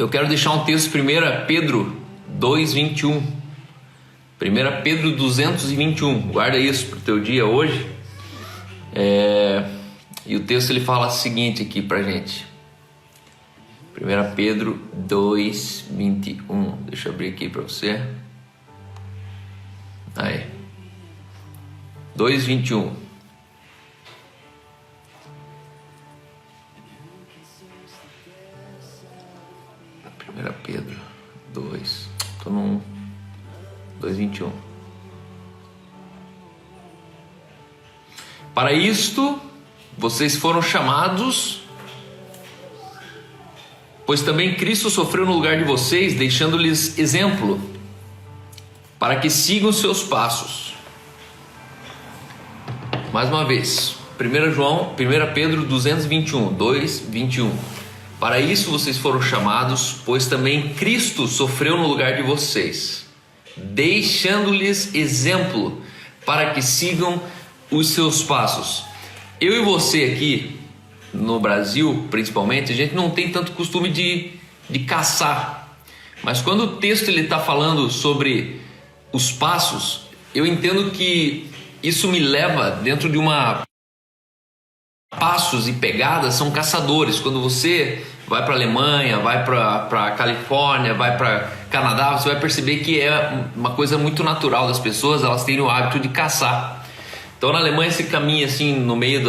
Eu quero deixar um texto, 1 Pedro 2:21. 1 Pedro 221. Guarda isso para o teu dia hoje. E o texto ele fala o seguinte aqui para gente. 1 Pedro 2:21. Deixa eu abrir aqui para você. Aí. 2:21. 1 Pedro 2. Estou no 2:21. Para isto vocês foram chamados, pois também Cristo sofreu no lugar de vocês, deixando-lhes exemplo, para que sigam seus passos. Mais uma vez, 1 Pedro 2:21. Para isso vocês foram chamados, pois também Cristo sofreu no lugar de vocês, deixando-lhes exemplo, para que sigam os seus passos. Eu e você aqui no Brasil, principalmente, a gente não tem tanto costume de caçar. Mas quando o texto está falando sobre os passos, eu entendo que isso me leva dentro de uma... Passos e pegadas são caçadores. Quando você vai para a Alemanha, vai para a Califórnia, vai para Canadá, você vai perceber que é uma coisa muito natural das pessoas, elas têm o hábito de caçar. Então na Alemanha você caminha assim no meio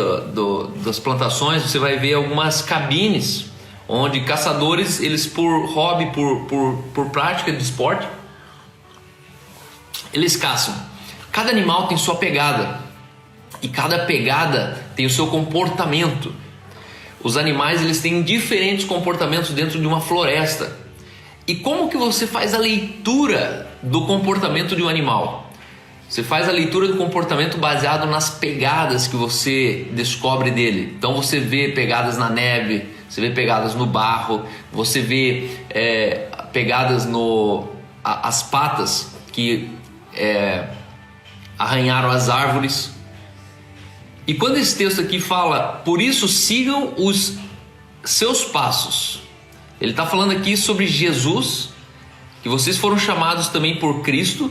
das plantações, você vai ver algumas cabines onde caçadores, eles por hobby, por prática de esporte, eles caçam. Cada animal tem sua pegada e cada pegada tem o seu comportamento. Os animais eles têm diferentes comportamentos dentro de uma floresta. E como que você faz a leitura do comportamento de um animal? Você faz a leitura do comportamento baseado nas pegadas que você descobre dele. Então você vê pegadas na neve, você vê pegadas no barro, você vê pegadas as patas que arranharam as árvores. E quando esse texto aqui fala, por isso sigam os seus passos, ele está falando aqui sobre Jesus, que vocês foram chamados também por Cristo,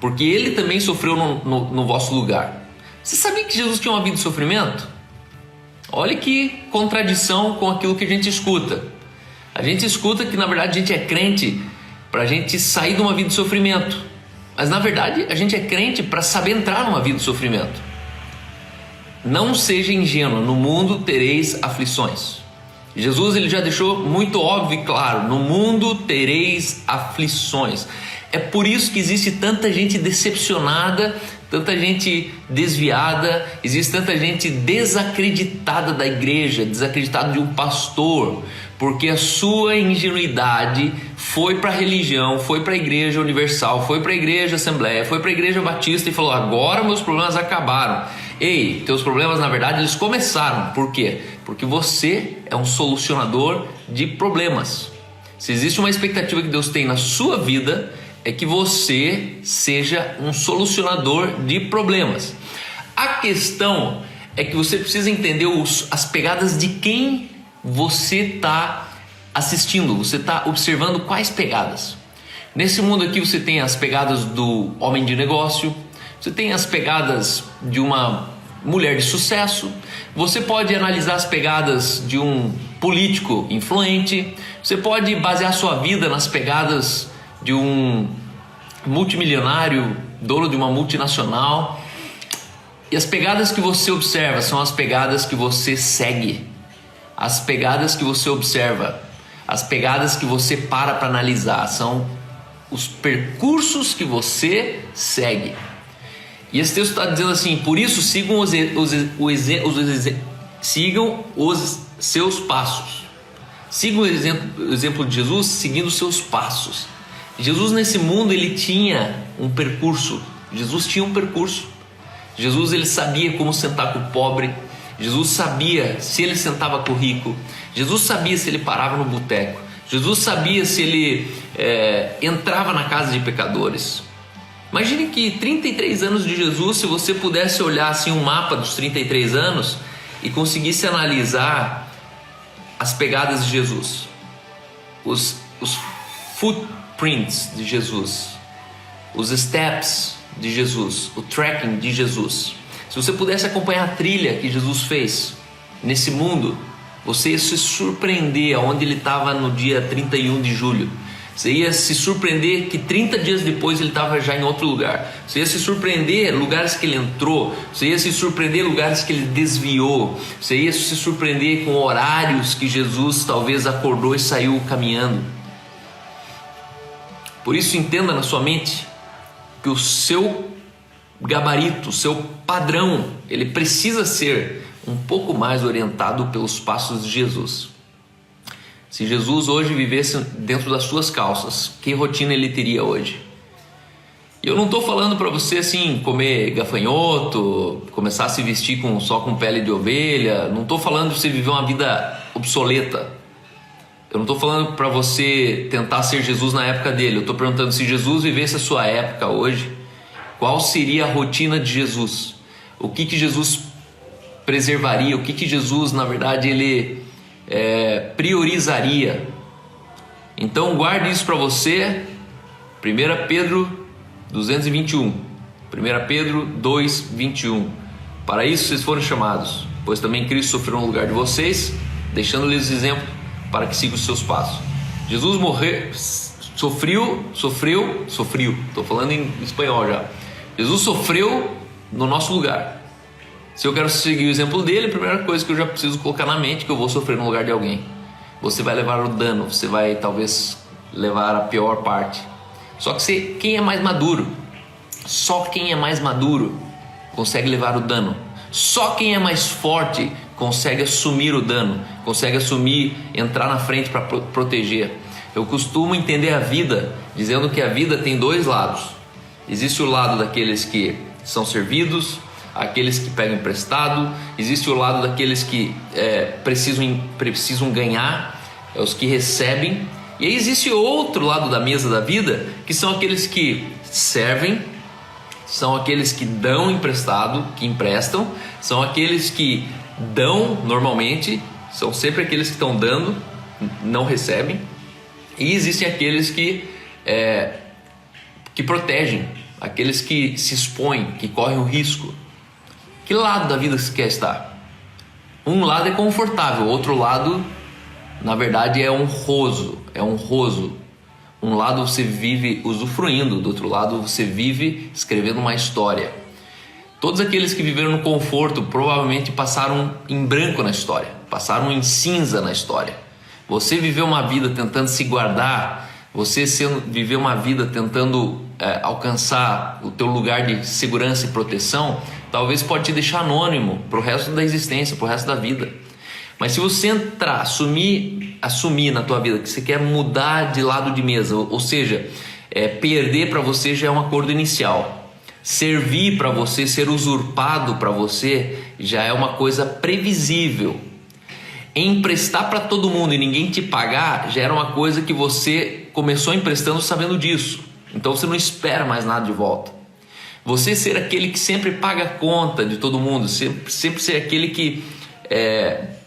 porque ele também sofreu no vosso lugar. Você sabia que Jesus tinha uma vida de sofrimento? Olha que contradição com aquilo que a gente escuta. A gente escuta que na verdade a gente é crente para a gente sair de uma vida de sofrimento, mas na verdade a gente é crente para saber entrar numa vida de sofrimento. Não seja ingênuo, no mundo tereis aflições. Jesus ele já deixou muito óbvio e claro, no mundo tereis aflições. É por isso que existe tanta gente decepcionada, tanta gente desviada, existe tanta gente desacreditada da igreja, desacreditada de um pastor, porque a sua ingenuidade foi para a religião, foi para a igreja universal, foi para a igreja assembleia, foi para a igreja batista e falou, agora meus problemas acabaram. Ei, teus problemas na verdade eles começaram. Por quê? Porque você é um solucionador de problemas. Se existe uma expectativa que Deus tem na sua vida, é que você seja um solucionador de problemas. A questão é que você precisa entender as pegadas de quem você está assistindo, você está observando quais pegadas. Nesse mundo aqui você tem as pegadas do homem de negócio, você tem as pegadas de uma mulher de sucesso, você pode analisar as pegadas de um político influente, você pode basear sua vida nas pegadas de um multimilionário, dono de uma multinacional. E as pegadas que você observa são as pegadas que você segue, as pegadas que você observa, as pegadas que você para analisar, são os percursos que você segue. E esse texto está dizendo assim, por isso sigam sigam os seus passos. Sigam o exemplo de Jesus seguindo os seus passos. Jesus nesse mundo ele tinha um percurso. Jesus tinha um percurso. Jesus ele sabia como sentar com o pobre. Jesus sabia se ele sentava com o rico. Jesus sabia se ele parava no boteco. Jesus sabia se ele entrava na casa de pecadores. Imagine que 33 anos de Jesus, se você pudesse olhar assim um mapa dos 33 anos e conseguisse analisar as pegadas de Jesus. os footprints de Jesus, os steps de Jesus, o tracking de Jesus. Se você pudesse acompanhar a trilha que Jesus fez nesse mundo, você ia se surpreender aonde ele estava no dia 31 de julho. Você ia se surpreender que 30 dias depois ele estava já em outro lugar. Você ia se surpreender lugares que ele entrou. Você ia se surpreender lugares que ele desviou. Você ia se surpreender com horários que Jesus talvez acordou e saiu caminhando. Por isso, entenda na sua mente que o seu gabarito, o seu padrão, ele precisa ser um pouco mais orientado pelos passos de Jesus. Se Jesus hoje vivesse dentro das suas calças, que rotina ele teria hoje? E eu não estou falando para você assim, comer gafanhoto, começar a se vestir só com pele de ovelha. Não estou falando de você viver uma vida obsoleta. Eu não estou falando para você tentar ser Jesus na época dele. Eu estou perguntando, se Jesus vivesse a sua época hoje, qual seria a rotina de Jesus? O que Jesus preservaria? O que Jesus, na verdade, ele priorizaria? Então guarde isso para você. 1 Pedro 2:21, 1 Pedro 2:21. Para isso vocês foram chamados, pois também Cristo sofreu no lugar de vocês, deixando-lhes exemplo para que sigam os seus passos. Jesus sofreu, estou falando em espanhol já. Jesus sofreu no nosso lugar. Se eu quero seguir o exemplo dele, a primeira coisa que eu já preciso colocar na mente é que eu vou sofrer no lugar de alguém. Você vai levar o dano, você vai talvez levar a pior parte. Só que quem é mais maduro, só quem é mais maduro consegue levar o dano. Só quem é mais forte consegue assumir o dano, consegue entrar na frente para proteger. Eu costumo entender a vida dizendo que a vida tem dois lados. Existe o lado daqueles que são servidos, aqueles que pegam emprestado. Existe o lado daqueles que precisam ganhar, os que recebem. E aí existe outro lado da mesa da vida, que são aqueles que servem, são aqueles que dão emprestado, que emprestam, são aqueles que dão normalmente, são sempre aqueles que estão dando, não recebem. E existem aqueles que protegem, aqueles que se expõem, que correm o risco. Que lado da vida você quer estar? Um lado é confortável, outro lado, na verdade, é honroso. Um lado você vive usufruindo, do outro lado você vive escrevendo uma história. Todos aqueles que viveram no conforto provavelmente passaram em branco na história, passaram em cinza na história. Você viveu uma vida tentando se guardar, viveu uma vida tentando alcançar o teu lugar de segurança e proteção, talvez pode te deixar anônimo para o resto da existência, para o resto da vida. Mas se você entrar, assumir na tua vida que você quer mudar de lado de mesa, ou seja, perder para você já é um acordo inicial. Servir para você, ser usurpado para você já é uma coisa previsível. Emprestar para todo mundo e ninguém te pagar já era uma coisa que você começou emprestando sabendo disso. Então você não espera mais nada de volta. Você ser aquele que sempre paga a conta de todo mundo, sempre ser aquele que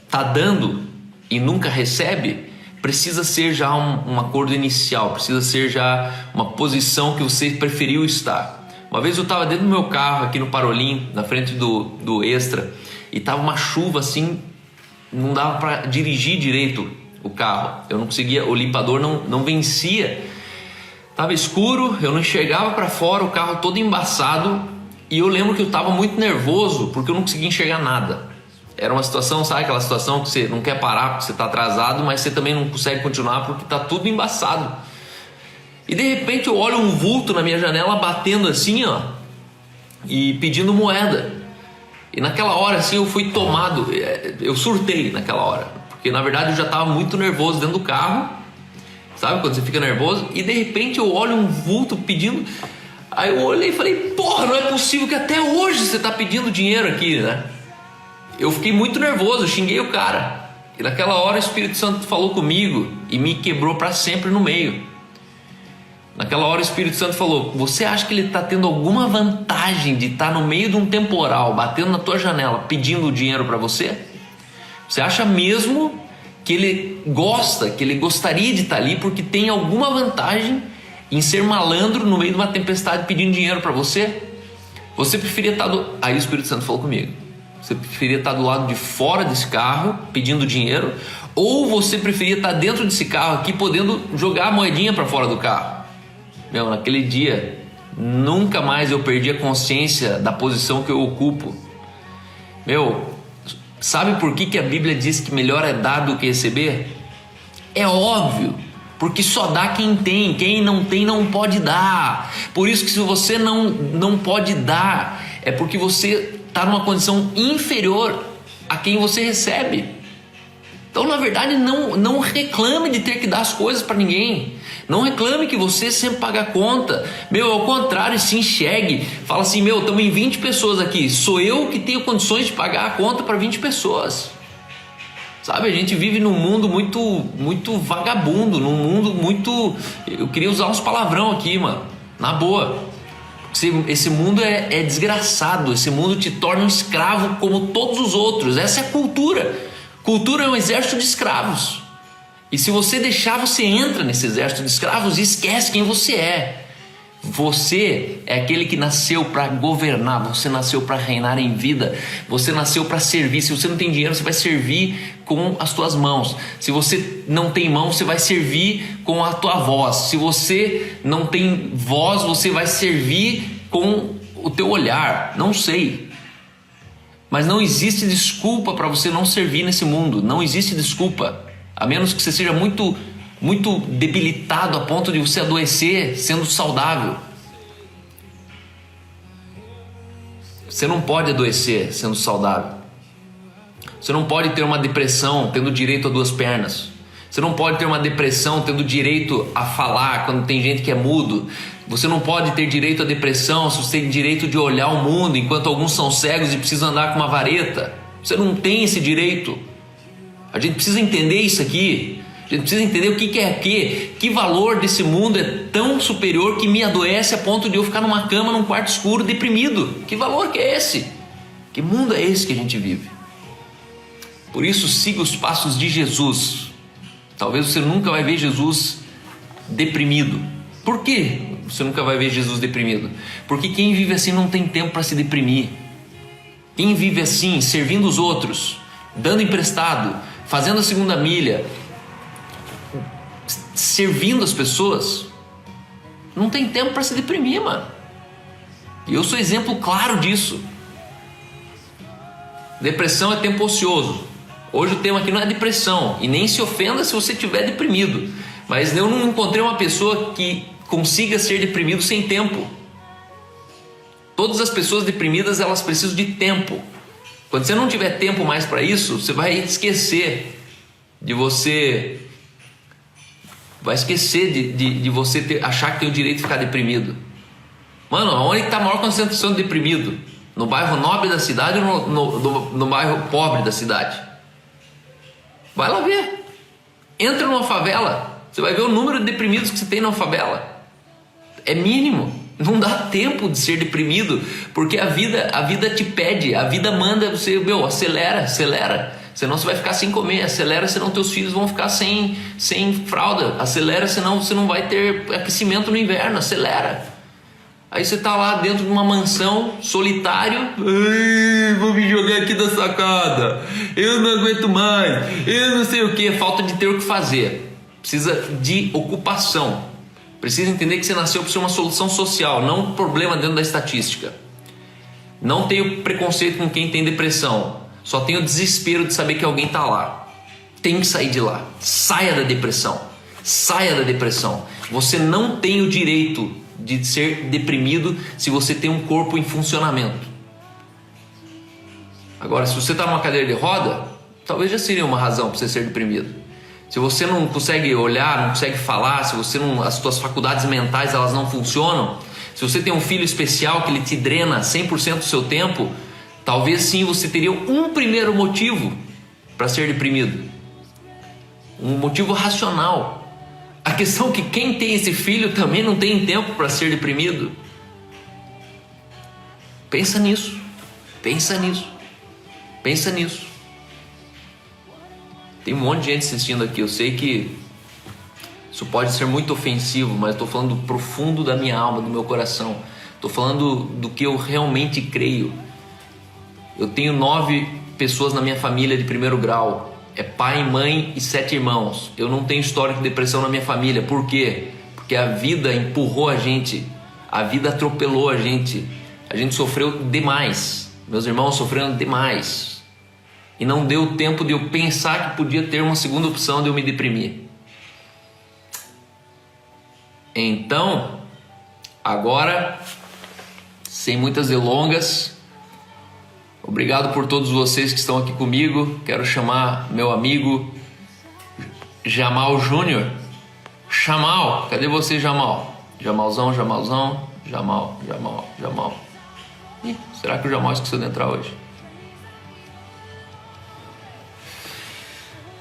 está dando e nunca recebe, precisa ser já um acordo inicial, precisa ser já uma posição que você preferiu estar. Uma vez eu estava dentro do meu carro aqui no Parolim, na frente do Extra, e estava uma chuva assim, não dava para dirigir direito o carro. Eu não conseguia, o limpador não vencia. Estava escuro, eu não enxergava para fora, o carro todo embaçado, e eu lembro que eu estava muito nervoso porque eu não conseguia enxergar nada. Era uma situação, sabe aquela situação que você não quer parar porque você está atrasado, mas você também não consegue continuar porque está tudo embaçado. E de repente eu olho um vulto na minha janela batendo assim, ó, e pedindo moeda. E naquela hora assim eu fui tomado, eu surtei naquela hora, porque na verdade eu já estava muito nervoso dentro do carro, sabe quando você fica nervoso? E de repente eu olho um vulto pedindo, aí eu olhei e falei, porra, não é possível que até hoje você está pedindo dinheiro aqui, né? Eu fiquei muito nervoso, eu xinguei o cara. E naquela hora o Espírito Santo falou comigo e me quebrou para sempre no meio. Naquela hora o Espírito Santo falou, você acha que ele está tendo alguma vantagem de estar no meio de um temporal, batendo na tua janela, pedindo dinheiro para você? Você acha mesmo que ele gosta, que ele gostaria de estar ali porque tem alguma vantagem em ser malandro no meio de uma tempestade pedindo dinheiro para você? Você preferia estar Aí o Espírito Santo falou comigo. Você preferia estar do lado de fora desse carro pedindo dinheiro, ou você preferia estar dentro desse carro aqui podendo jogar a moedinha para fora do carro? Meu, naquele dia nunca mais eu perdi a consciência da posição que eu ocupo. Meu, sabe por que a Bíblia diz que melhor é dar do que receber? É óbvio, porque só dá quem tem. Quem não tem não pode dar. Por isso que se você não pode dar, é porque você está numa condição inferior a quem você recebe. Então, na verdade, não reclame de ter que dar as coisas para ninguém. Não reclame que você sempre paga a conta. Meu, ao contrário, se enxergue. Fala assim, meu, estamos em 20 pessoas aqui. Sou eu que tenho condições de pagar a conta para 20 pessoas. Sabe, a gente vive num mundo muito vagabundo, num mundo muito... Eu queria usar uns palavrão aqui, mano. Na boa. Esse mundo é desgraçado. Esse mundo te torna um escravo como todos os outros. Essa é a cultura. Cultura é um exército de escravos. E se você deixar, você entra nesse exército de escravos e esquece quem você é. Você é aquele que nasceu para governar, você nasceu para reinar em vida, você nasceu para servir. Se você não tem dinheiro, você vai servir com as tuas mãos. Se você não tem mão, você vai servir com a tua voz. Se você não tem voz, você vai servir com o teu olhar. Não sei. Mas não existe desculpa para você não servir nesse mundo. Não existe desculpa. A menos que você seja muito debilitado a ponto de você adoecer sendo saudável. Você não pode adoecer sendo saudável. Você não pode ter uma depressão tendo direito a 2 pernas. Você não pode ter uma depressão tendo direito a falar quando tem gente que é mudo. Você não pode ter direito à depressão se você tem direito de olhar o mundo enquanto alguns são cegos e precisam andar com uma vareta. Você não tem esse direito. A gente precisa entender isso aqui. A gente precisa entender o que é que valor desse mundo é tão superior que me adoece a ponto de eu ficar numa cama, num quarto escuro, deprimido. Que valor que é esse? Que mundo é esse que a gente vive? Por isso, siga os passos de Jesus. Talvez você nunca vai ver Jesus deprimido. Por quê você nunca vai ver Jesus deprimido? Porque quem vive assim não tem tempo para se deprimir. Quem vive assim, servindo os outros, dando emprestado, fazendo a segunda milha, servindo as pessoas, não tem tempo para se deprimir, mano. E eu sou exemplo claro disso. Depressão é tempo ocioso. Hoje o tema aqui não é depressão, e nem se ofenda se você estiver deprimido, mas eu não encontrei uma pessoa que consiga ser deprimido sem tempo. Todas as pessoas deprimidas, elas precisam de tempo. Quando você não tiver tempo mais para isso, você vai esquecer de você... Vai esquecer de você achar que tem o direito de ficar deprimido. Mano, onde está a maior concentração de deprimido? No bairro nobre da cidade ou no bairro pobre da cidade? Vai lá ver. Entra numa favela, você vai ver o número de deprimidos que você tem numa favela. É mínimo. Não dá tempo de ser deprimido, porque a vida te pede, a vida manda você, acelera. Senão você vai ficar sem comer. Acelera, senão teus filhos vão ficar sem fralda. Acelera, senão você não vai ter aquecimento no inverno. Acelera. Aí você tá lá dentro de uma mansão, solitário. Ai, vou me jogar aqui da sacada. Eu não aguento mais. Eu não sei o que. Falta de ter o que fazer. Precisa de ocupação. Precisa entender que você nasceu para ser uma solução social, não um problema dentro da estatística. Não tenho preconceito com quem tem depressão. Só tenho desespero de saber que alguém está lá. Tem que sair de lá. Saia da depressão. Saia da depressão. Você não tem o direito de ser deprimido se você tem um corpo em funcionamento. Agora, se você está numa cadeira de roda, talvez já seria uma razão para você ser deprimido. Se você não consegue olhar, não consegue falar, se você não, as suas faculdades mentais elas não funcionam, se você tem um filho especial que ele te drena 100% do seu tempo, talvez sim você teria um primeiro motivo para ser deprimido. Um motivo racional. A questão é que quem tem esse filho também não tem tempo para ser deprimido. Pensa nisso. Pensa nisso. Pensa nisso. Tem um monte de gente assistindo aqui. Eu sei que isso pode ser muito ofensivo, mas estou falando do profundo da minha alma, do meu coração. Estou falando do que eu realmente creio. Eu tenho 9 pessoas na minha família de primeiro grau. É pai, mãe e 7 irmãos. Eu não tenho histórico de depressão na minha família. Por quê? Porque a vida empurrou a gente. A vida atropelou a gente. A gente sofreu demais. Meus irmãos sofreram demais. E não deu tempo de eu pensar que podia ter uma segunda opção de eu me deprimir. Então, agora, sem muitas delongas, obrigado por todos vocês que estão aqui comigo. Quero chamar meu amigo Jamal Júnior. Jamal, cadê você, Jamal? Jamalzão. Jamal. Ih, será que o Jamal esqueceu de entrar hoje?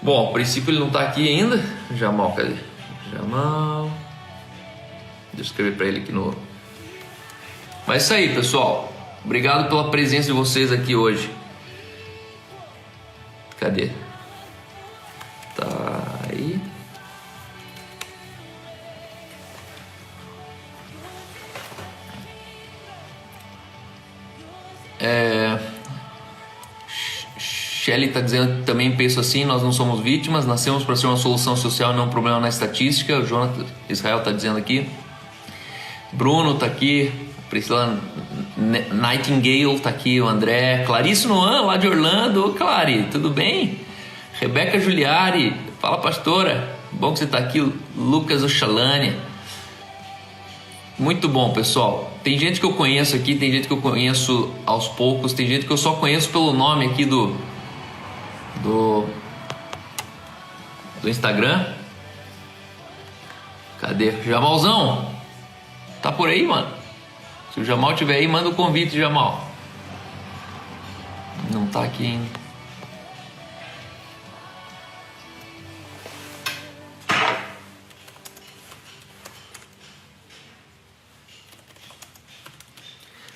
Bom, a princípio ele não está aqui ainda. Jamal, cadê? Jamal. Deixa eu escrever para ele aqui no... Mas é isso aí, pessoal. Obrigado pela presença de vocês aqui hoje. Cadê? Tá aí. Shelly está dizendo que também penso assim: nós não somos vítimas, nascemos para ser uma solução social e não um problema na estatística. O Jonathan Israel está dizendo aqui. Bruno está aqui. Priscila Nightingale está aqui. O André. Clarice Noan, lá de Orlando. Ô, Clary, tudo bem? Rebeca Giuliari. Fala, pastora. Bom que você está aqui. Lucas Oxalânia. Muito bom, pessoal. Tem gente que eu conheço aqui, tem gente que eu conheço aos poucos, tem gente que eu só conheço pelo nome aqui do Instagram. Cadê? Jamalzão, tá por aí, mano? Se o Jamal tiver aí, manda o convite, Jamal. Não tá aqui ainda.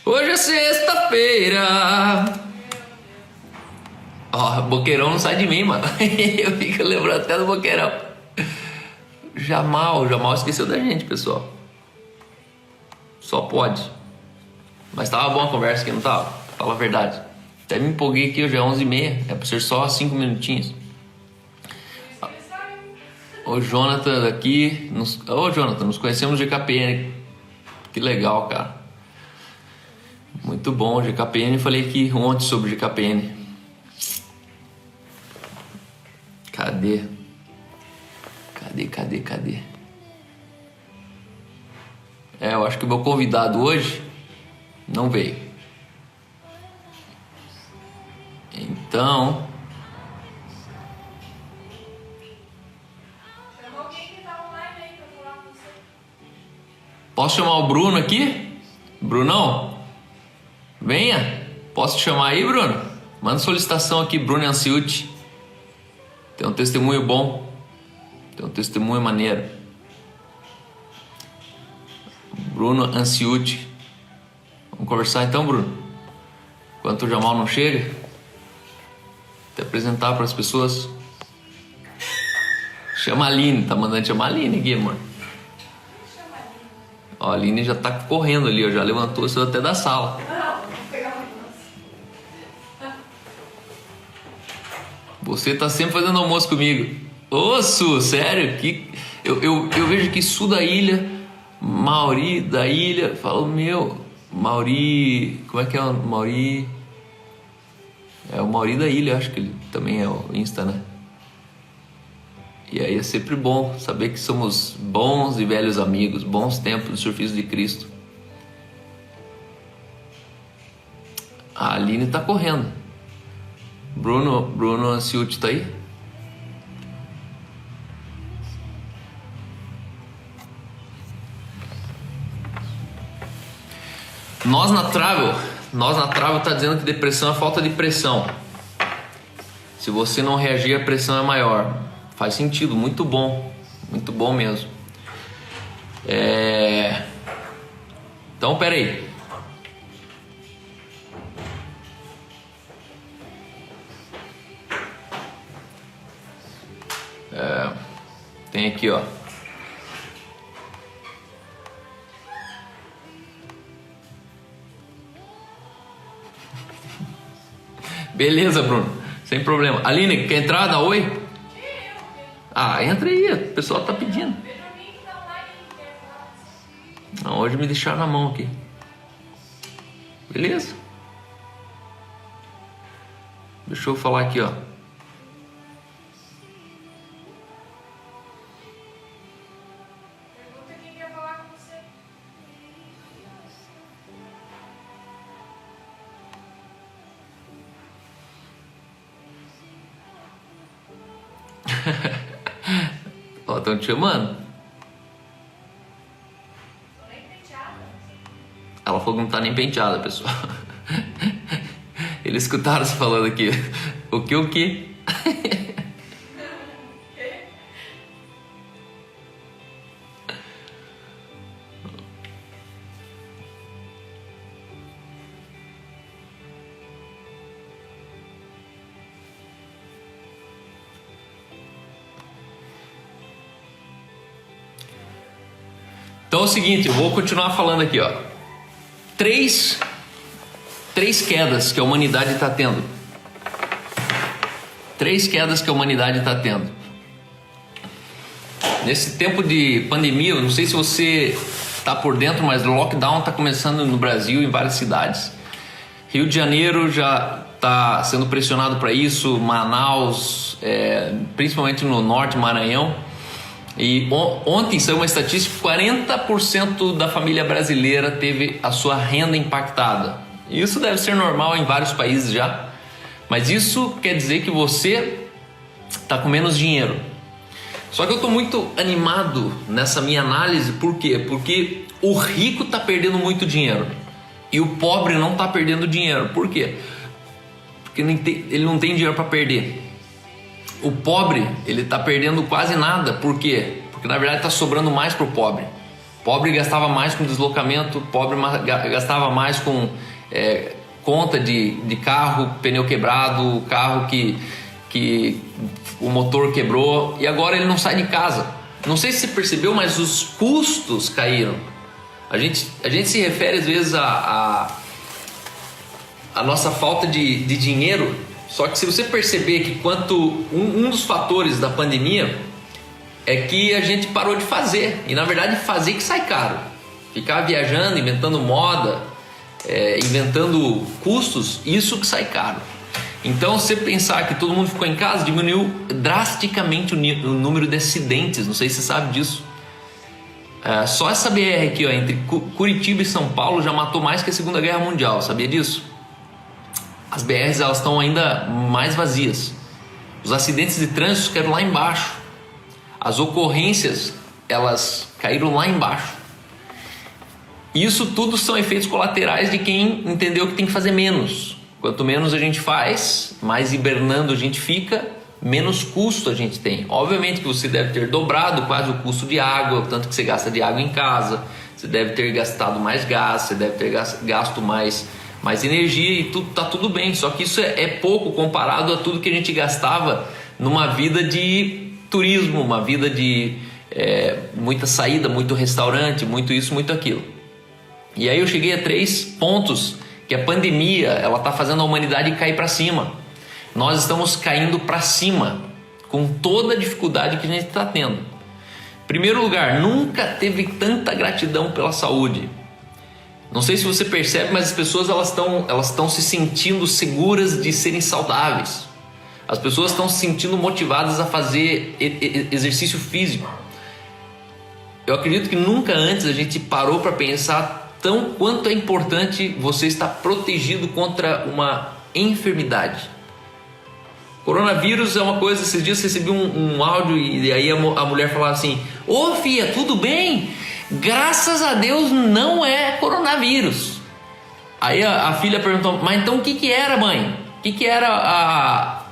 Hoje é sexta-feira. Ó, Boqueirão não sai de mim, mano. Eu fico lembrando até do Boqueirão. Jamal esqueceu da gente, pessoal. Só pode. Mas tava boa a conversa aqui, não tava? Fala a verdade. Até me empolguei aqui, hoje é 11h30. É pra ser só 5 minutinhos. O Jonathan aqui. Ô, Jonathan, nos conhecemos de GKPN. Que legal, cara. Muito bom, GKPN. Falei aqui ontem sobre GKPN. Cadê? Eu acho que o meu convidado hoje não veio. Então... Chama alguém que tá online aí pra falar com você. Posso chamar o Bruno aqui? Brunão? Venha. Posso te chamar aí, Bruno? Manda solicitação aqui, Bruno Anciuti. Tem um testemunho bom. Tem um testemunho maneiro. Bruno Anciuti. Vamos conversar então, Bruno? Enquanto o Jamal não chega. Te apresentar para as pessoas. Chama a Aline. Tá mandando chamar a Aline aqui, amor. Ó, a Aline já tá correndo ali, ó, já levantou, saiu até da sala. Você tá sempre fazendo almoço comigo. Ô, Su, sério? Eu vejo que Su da ilha, Mauri da ilha, falo, meu, Mauri, como é que é o Mauri? É o Mauri da ilha, acho que ele também é o Insta, né? E aí é sempre bom saber que somos bons e velhos amigos, bons tempos do surfismo de Cristo. A Aline tá correndo. Bruno Anciuti tá aí? Nós na Travel tá dizendo que depressão é falta de pressão. Se você não reagir, a pressão é maior. Faz sentido, muito bom mesmo. Então, peraí. Tem aqui, ó. Beleza, Bruno. Sem problema. Aline, quer entrar? Dá oi? Ah, entra aí. O pessoal tá pedindo. Não, hoje me deixaram na mão aqui. Beleza? Deixa eu falar aqui, ó. Pergunta quem quer falar com você. Ó, estão te chamando? Tô nem penteada. Ela falou que não tá nem penteada, pessoal. Eles escutaram você falando aqui. O que, o que? Então é o seguinte, eu vou continuar falando aqui, ó. Três quedas que a humanidade está tendo. Três quedas que a humanidade está tendo. Nesse tempo de pandemia, eu não sei se você está por dentro, mas o lockdown está começando no Brasil, em várias cidades. Rio de Janeiro já está sendo pressionado para isso, Manaus, principalmente no norte, Maranhão. E ontem saiu uma estatística: 40% da família brasileira teve a sua renda impactada. Isso deve ser normal em vários países já, mas isso quer dizer que você está com menos dinheiro. Só que eu estou muito animado nessa minha análise. Por quê? Porque o rico está perdendo muito dinheiro e o pobre não está perdendo dinheiro. Por quê? Porque ele não tem dinheiro para perder. O pobre, ele está perdendo quase nada. Por quê? Porque na verdade está sobrando mais para o pobre. O pobre gastava mais com deslocamento, o pobre gastava mais com conta de carro, pneu quebrado, carro que o motor quebrou, e agora ele não sai de casa. Não sei se você percebeu, mas os custos caíram. A gente se refere às vezes a nossa falta de dinheiro. Só que se você perceber que um dos fatores da pandemia é que a gente parou de fazer. E na verdade fazer que sai caro. Ficar viajando, inventando moda, inventando custos, isso que sai caro. Então, se você pensar que todo mundo ficou em casa, diminuiu drasticamente o número de acidentes. Não sei se você sabe disso. Só essa BR aqui, ó, entre Curitiba e São Paulo, já matou mais que a Segunda Guerra Mundial. Sabia disso? As BRs, elas estão ainda mais vazias. Os acidentes de trânsito caíram lá embaixo. As ocorrências, elas caíram lá embaixo. Isso tudo são efeitos colaterais de quem entendeu que tem que fazer menos. Quanto menos a gente faz, mais hibernando a gente fica, menos custo a gente tem. Obviamente que você deve ter dobrado quase o custo de água, o tanto que você gasta de água em casa. Você deve ter gastado mais gás, você deve ter gasto mais energia, e tá tudo bem. Só que isso é pouco comparado a tudo que a gente gastava numa vida de turismo, uma vida de muita saída, muito restaurante, muito isso, muito aquilo. E aí eu cheguei a 3 pontos que a pandemia, ela está fazendo a humanidade cair para cima. Nós estamos caindo para cima com toda a dificuldade que a gente está tendo. Em primeiro lugar, nunca teve tanta gratidão pela saúde. Não sei se você percebe, mas as pessoas elas estão se sentindo seguras de serem saudáveis. As pessoas estão se sentindo motivadas a fazer exercício físico. Eu acredito que nunca antes a gente parou para pensar quanto é importante você estar protegido contra uma enfermidade. Coronavírus é uma coisa. Esses dias eu recebi um áudio e aí a mulher falava assim: ô filha, tudo bem? Graças a Deus não é coronavírus. Aí a filha perguntou: mas então o que era, mãe? O que era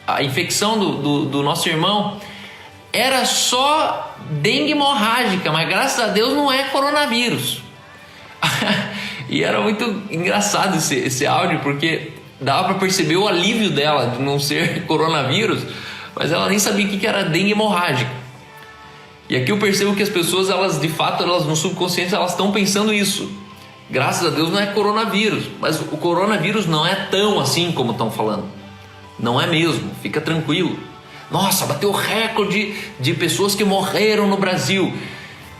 a infecção do nosso irmão? Era só dengue hemorrágica, mas graças a Deus não é coronavírus. E era muito engraçado esse áudio, porque dava para perceber o alívio dela de não ser coronavírus, mas ela nem sabia o que era dengue hemorrágica. E aqui eu percebo que as pessoas, elas de fato, elas no subconsciente, elas estão pensando isso. Graças a Deus não é coronavírus, mas o coronavírus não é tão assim como estão falando. Não é mesmo, fica tranquilo. Nossa, bateu recorde de pessoas que morreram no Brasil.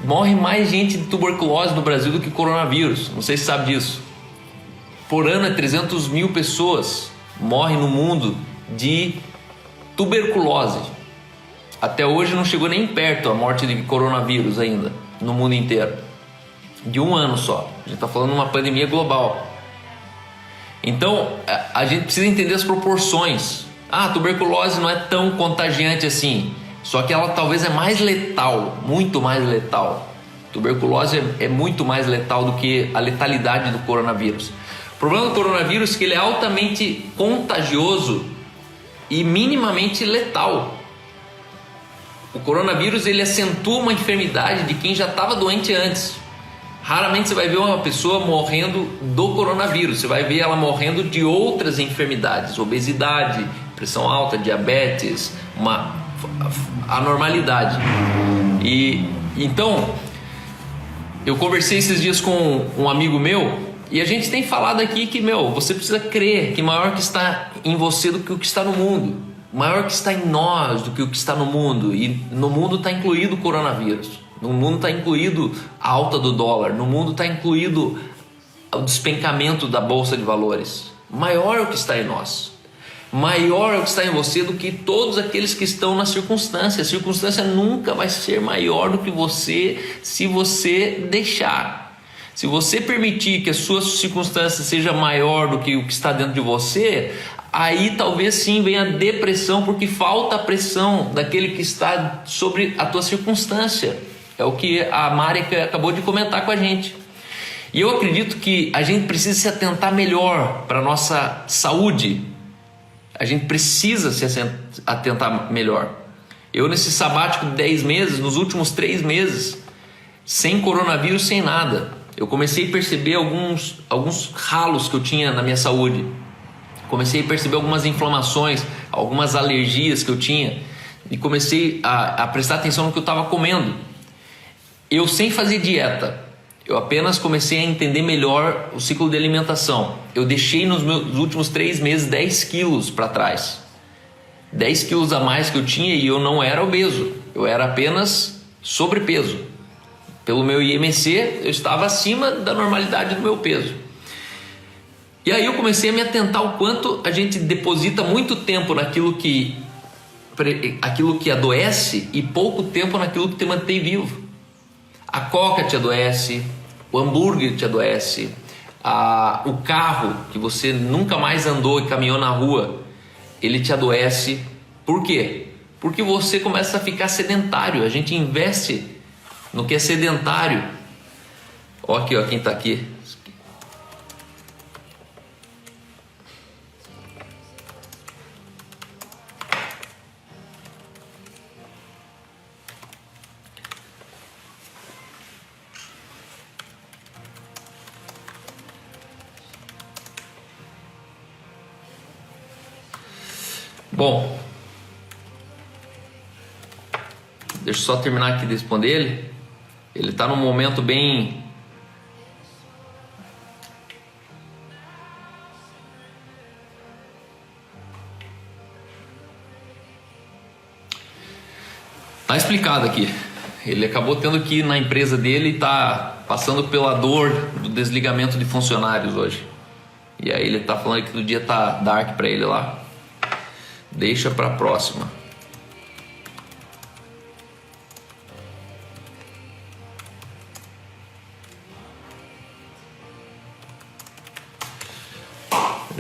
Morre mais gente de tuberculose no Brasil do que coronavírus. Não sei se sabe disso. Por ano é 300 mil pessoas morrem no mundo de tuberculose. Até hoje não chegou nem perto a morte de coronavírus ainda, no mundo inteiro. De um ano só. A gente está falando de uma pandemia global. Então, a gente precisa entender as proporções. A tuberculose não é tão contagiante assim. Só que ela talvez é mais letal, muito mais letal. Tuberculose é muito mais letal do que a letalidade do coronavírus. O problema do coronavírus é que ele é altamente contagioso e minimamente letal. O coronavírus ele acentua uma enfermidade de quem já estava doente antes. Raramente você vai ver uma pessoa morrendo do coronavírus, você vai ver ela morrendo de outras enfermidades, obesidade, pressão alta, diabetes, uma anormalidade. E então, eu conversei esses dias com um amigo meu e a gente tem falado aqui que, você precisa crer que maior que está em você do que o que está no mundo, maior que está em nós do que o que está no mundo, e no mundo está incluído o coronavírus. No mundo está incluído a alta do dólar, no mundo está incluído o despencamento da bolsa de valores. Maior é o que está em nós, maior é o que está em você do que todos aqueles que estão na circunstância. A circunstância nunca vai ser maior do que você se você deixar. Se você permitir que a sua circunstância seja maior do que o que está dentro de você, aí talvez sim venha a depressão, porque falta a pressão daquele que está sobre a tua circunstância. É o que a Mari acabou de comentar com a gente. E eu acredito que a gente precisa se atentar melhor para a nossa saúde. A gente precisa se atentar melhor. Eu nesse sabático de 10 meses, nos últimos 3 meses, sem coronavírus, sem nada, eu comecei a perceber alguns ralos que eu tinha na minha saúde. Comecei a perceber algumas inflamações, algumas alergias que eu tinha. E comecei a prestar atenção no que eu estava comendo. Eu sem fazer dieta, eu apenas comecei a entender melhor o ciclo de alimentação. Eu deixei nos meus últimos 3 meses 10 quilos para trás. 10 quilos a mais que eu tinha, e eu não era obeso. Eu era apenas sobrepeso. Pelo meu IMC, eu estava acima da normalidade do meu peso. E aí eu comecei a me atentar o quanto a gente deposita muito tempo naquilo que adoece e pouco tempo naquilo que te mantém vivo. A coca te adoece, o hambúrguer te adoece, o carro que você nunca mais andou e caminhou na rua, ele te adoece. Por quê? Porque você começa a ficar sedentário. A gente investe no que é sedentário. Ó aqui, ó, quem está aqui. Bom, deixa eu só terminar aqui de responder ele. Ele está num momento bem... Tá explicado aqui. Ele acabou tendo que ir na empresa dele e está passando pela dor do desligamento de funcionários hoje. E aí ele está falando que o dia tá dark para ele lá. Deixa para a próxima.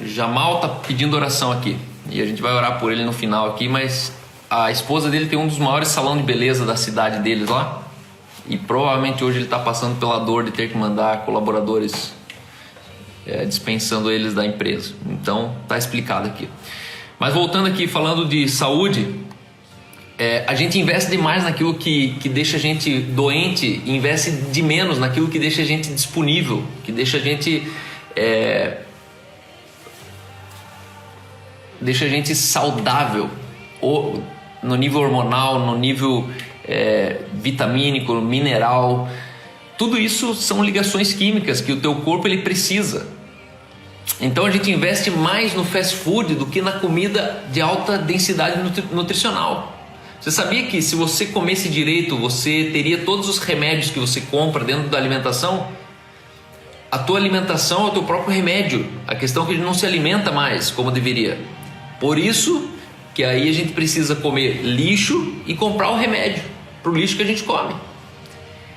Jamal tá pedindo oração aqui e a gente vai orar por ele no final aqui, mas a esposa dele tem um dos maiores salões de beleza da cidade deles lá, e provavelmente hoje ele está passando pela dor de ter que mandar colaboradores dispensando eles da empresa. Então tá explicado aqui. Mas voltando aqui, falando de saúde, a gente investe demais naquilo que deixa a gente doente e investe de menos naquilo que deixa a gente disponível, que deixa a gente saudável. no nível hormonal, no nível vitamínico, mineral. Tudo isso são ligações químicas que o teu corpo ele precisa. Então a gente investe mais no fast food do que na comida de alta densidade nutricional. Você sabia que se você comesse direito, você teria todos os remédios que você compra dentro da alimentação? A tua alimentação é o teu próprio remédio. A questão é que a gente não se alimenta mais como deveria. Por isso que aí a gente precisa comer lixo e comprar o remédio para o lixo que a gente come.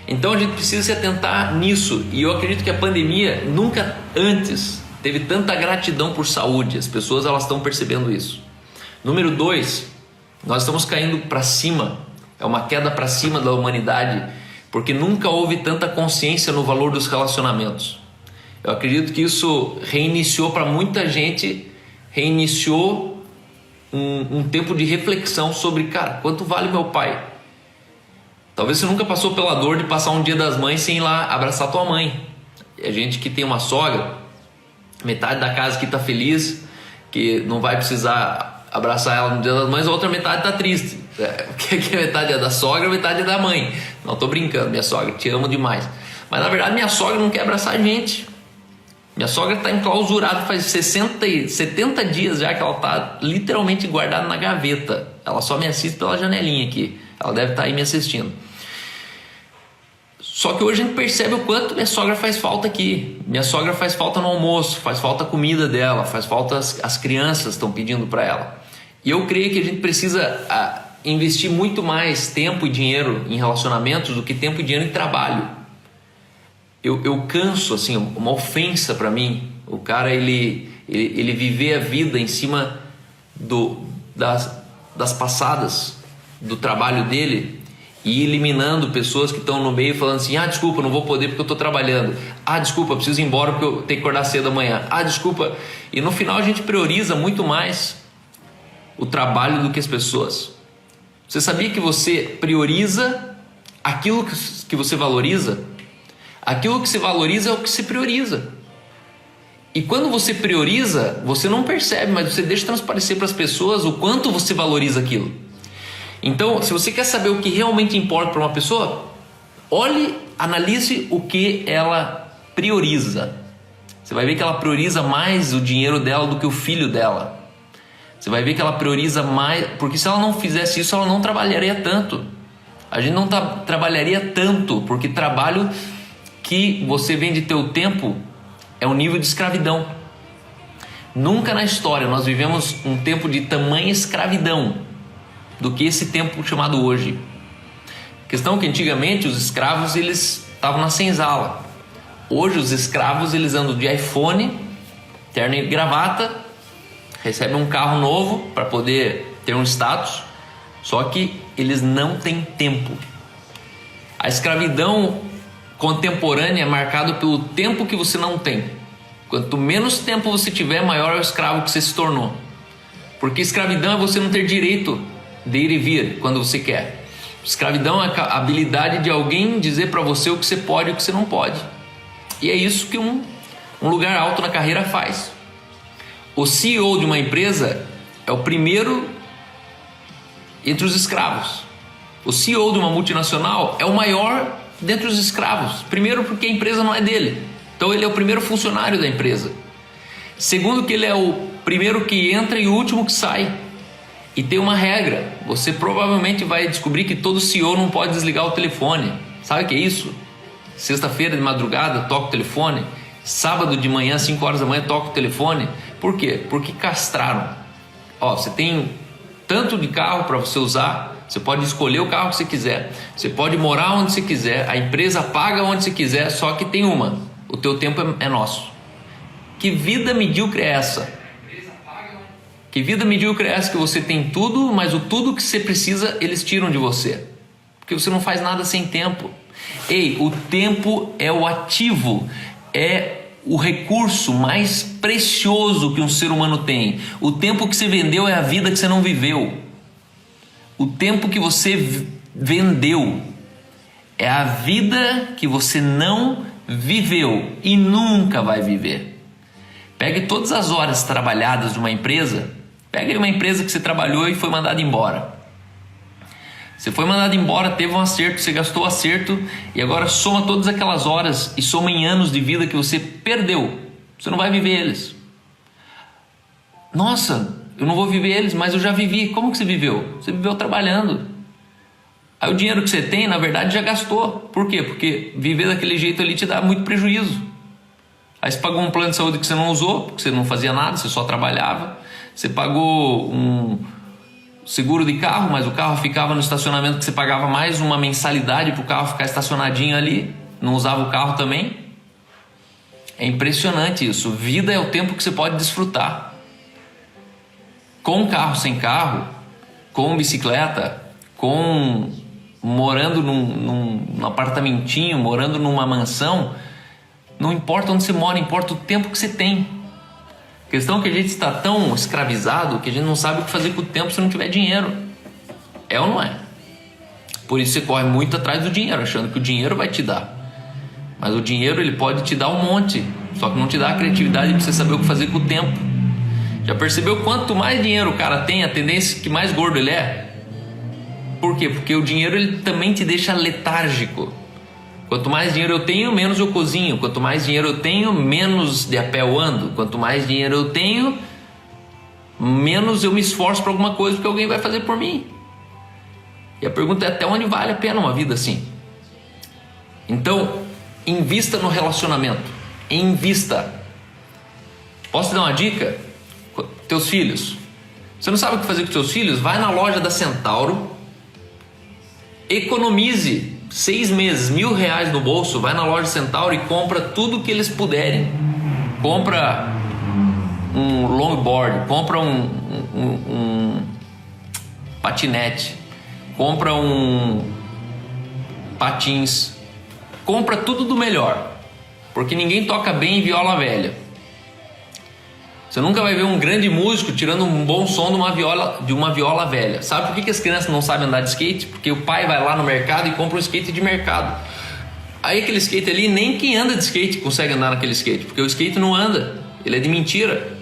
Então a gente precisa se atentar nisso. E eu acredito que a pandemia nunca antes teve tanta gratidão por saúde. As pessoas elas estão percebendo isso. Número 2, nós estamos caindo para cima. É uma queda para cima da humanidade, porque nunca houve tanta consciência no valor dos relacionamentos. Eu acredito que isso reiniciou para muita gente, reiniciou um tempo de reflexão sobre, cara, quanto vale meu pai? Talvez você nunca passou pela dor de passar um dia das mães sem ir lá abraçar tua mãe. É gente que tem uma sogra, metade da casa que está feliz, que não vai precisar abraçar ela no dia das mães, a outra metade está triste. Que metade é da sogra, metade é da mãe. Não, tô brincando, minha sogra, te amo demais. Mas na verdade minha sogra não quer abraçar a gente. Minha sogra está enclausurada faz 70 dias já que ela está literalmente guardada na gaveta. Ela só me assiste pela janelinha aqui. Ela deve estar aí me assistindo. Só que hoje a gente percebe o quanto minha sogra faz falta aqui. Minha sogra faz falta no almoço, faz falta a comida dela, faz falta as crianças estão pedindo para ela. E eu creio que a gente precisa investir muito mais tempo e dinheiro em relacionamentos do que tempo e dinheiro em trabalho. Eu canso, assim, uma ofensa para mim, o cara ele viver a vida em cima das passadas do trabalho dele e eliminando pessoas que estão no meio falando assim, desculpa, não vou poder porque eu estou trabalhando, desculpa, preciso ir embora porque eu tenho que acordar cedo amanhã, desculpa, e no final a gente prioriza muito mais o trabalho do que as pessoas. Você sabia que você prioriza aquilo que você valoriza? Aquilo que se valoriza é o que se prioriza. E quando você prioriza, você não percebe, mas você deixa transparecer para as pessoas o quanto você valoriza aquilo. Então, se você quer saber o que realmente importa para uma pessoa, analise o que ela prioriza. Você vai ver que ela prioriza mais o dinheiro dela do que o filho dela. Você vai ver que ela prioriza mais, porque se ela não fizesse isso, ela não trabalharia tanto. A gente não trabalharia tanto, porque trabalho que você vende teu tempo é um nível de escravidão. Nunca na história nós vivemos um tempo de tamanha escravidão do que esse tempo chamado hoje. A questão é que antigamente os escravos eles estavam na senzala. Hoje os escravos eles andam de iPhone, terno e gravata, recebem um carro novo para poder ter um status, só que eles não têm tempo. A escravidão contemporânea é marcado pelo tempo que você não tem. Quanto menos tempo você tiver, maior é o escravo que você se tornou. Porque escravidão é você não ter direito de ir e vir quando você quer. Escravidão é a habilidade de alguém dizer para você o que você pode e o que você não pode. E é isso que um lugar alto na carreira faz. O CEO de uma empresa é o primeiro entre os escravos. O CEO de uma multinacional é o maior dentre os escravos. Primeiro porque a empresa não é dele. Então ele é o primeiro funcionário da empresa. Segundo que ele é o primeiro que entra e o último que sai. E tem uma regra. Você provavelmente vai descobrir que todo CEO não pode desligar o telefone. Sabe o que é isso? Sexta-feira de madrugada toca o telefone. Sábado de manhã, 5 horas da manhã, toca o telefone. Por quê? Porque castraram. Você tem tanto de carro para você usar. Você pode escolher o carro que você quiser. Você pode morar onde você quiser. A empresa paga onde você quiser. Só que tem o teu tempo é nosso. Que vida medíocre é essa? Que vida medíocre é essa que você tem tudo, mas o tudo que você precisa eles tiram de você? Porque você não faz nada sem tempo. O tempo é o ativo. É o recurso mais precioso que um ser humano tem. O tempo que você vendeu é a vida que você não viveu. O tempo que você vendeu é a vida que você não viveu e nunca vai viver. Pegue todas as horas trabalhadas de uma empresa, pegue uma empresa que você trabalhou e foi mandado embora. Você foi mandado embora, teve um acerto, você gastou o acerto e agora soma todas aquelas horas e soma em anos de vida que você perdeu. Você não vai viver eles. Nossa, eu não vou viver eles, mas eu já vivi. Como que você viveu? Você viveu trabalhando. Aí o dinheiro que você tem, na verdade, já gastou. Por quê? Porque viver daquele jeito ali te dá muito prejuízo. Aí você pagou um plano de saúde que você não usou, porque você não fazia nada, você só trabalhava. Você pagou um seguro de carro, mas o carro ficava no estacionamento que você pagava mais uma mensalidade para o carro ficar estacionadinho ali. Não usava o carro também. É impressionante isso. Vida é o tempo que você pode desfrutar. Com carro, sem carro, com bicicleta, morando num apartamentinho, morando numa mansão, não importa onde você mora, importa o tempo que você tem. A questão é que a gente está tão escravizado que a gente não sabe o que fazer com o tempo se não tiver dinheiro. É ou não é? Por isso você corre muito atrás do dinheiro, achando que o dinheiro vai te dar. Mas o dinheiro ele pode te dar um monte, só que não te dá a criatividade para você saber o que fazer com o tempo. Já percebeu quanto mais dinheiro o cara tem, a tendência que mais gordo ele é? Por quê? Porque o dinheiro ele também te deixa letárgico. Quanto mais dinheiro eu tenho, menos eu cozinho. Quanto mais dinheiro eu tenho, menos de a pé eu ando. Quanto mais dinheiro eu tenho, menos eu me esforço para alguma coisa, porque alguém vai fazer por mim. E a pergunta é até onde vale a pena uma vida assim? Então, invista no relacionamento. Invista. Posso te dar uma dica? Teus filhos. Você não sabe o que fazer com teus filhos? Vai na loja da Centauro, economize 6 meses, R$1.000 no bolso, vai na loja Centauro e compra tudo que eles puderem. Compra um longboard, compra um patinete, compra um patins, compra tudo do melhor, porque ninguém toca bem viola velha. Você nunca vai ver um grande músico tirando um bom som de uma viola velha. Sabe por que as crianças não sabem andar de skate? Porque o pai vai lá no mercado e compra um skate de mercado. Aí aquele skate ali, nem quem anda de skate consegue andar naquele skate, porque o skate não anda, ele é de mentira.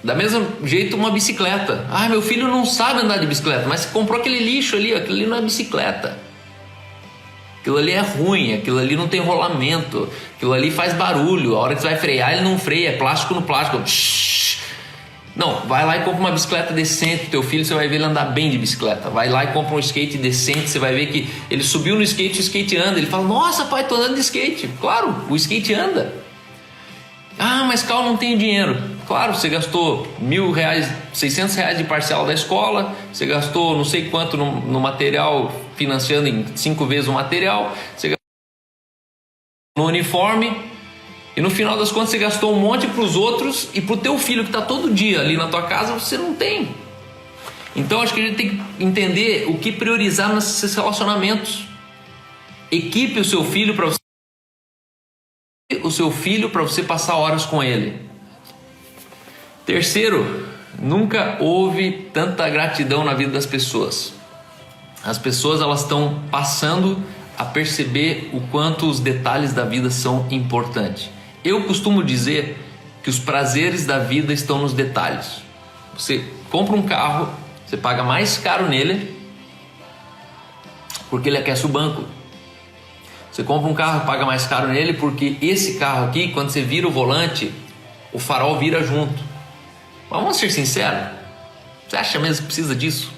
Da mesma jeito uma bicicleta. Ah, meu filho não sabe andar de bicicleta, mas você comprou aquele lixo ali, aquilo ali não é bicicleta. Aquilo ali é ruim, aquilo ali não tem rolamento, aquilo ali faz barulho, a hora que você vai frear ele não freia, é plástico no plástico. Não, vai lá e compra uma bicicleta decente pro teu filho, você vai ver ele andar bem de bicicleta. Vai lá e compra um skate decente, você vai ver que ele subiu no skate, o skate anda. Ele fala, nossa pai, tô andando de skate. Claro, o skate anda. Ah, mas Cal, não tenho dinheiro. Claro, você gastou R$1.000, R$600 de parcela da escola, você gastou não sei quanto no material, financiando em 5 vezes o material, você gastou no uniforme, e no final das contas você gastou um monte para os outros, e para o teu filho que está todo dia ali na tua casa, você não tem. Então acho que a gente tem que entender o que priorizar nesses relacionamentos. Equipe o seu filho para você passar horas com ele. Terceiro, nunca houve tanta gratidão na vida das pessoas. As pessoas elas estão passando a perceber o quanto os detalhes da vida são importantes. Eu costumo dizer que os prazeres da vida estão nos detalhes. Você compra um carro, você paga mais caro nele porque ele aquece o banco. Você compra um carro, paga mais caro nele porque esse carro aqui, quando você vira o volante, o farol vira junto. Mas vamos ser sinceros, você acha mesmo que precisa disso?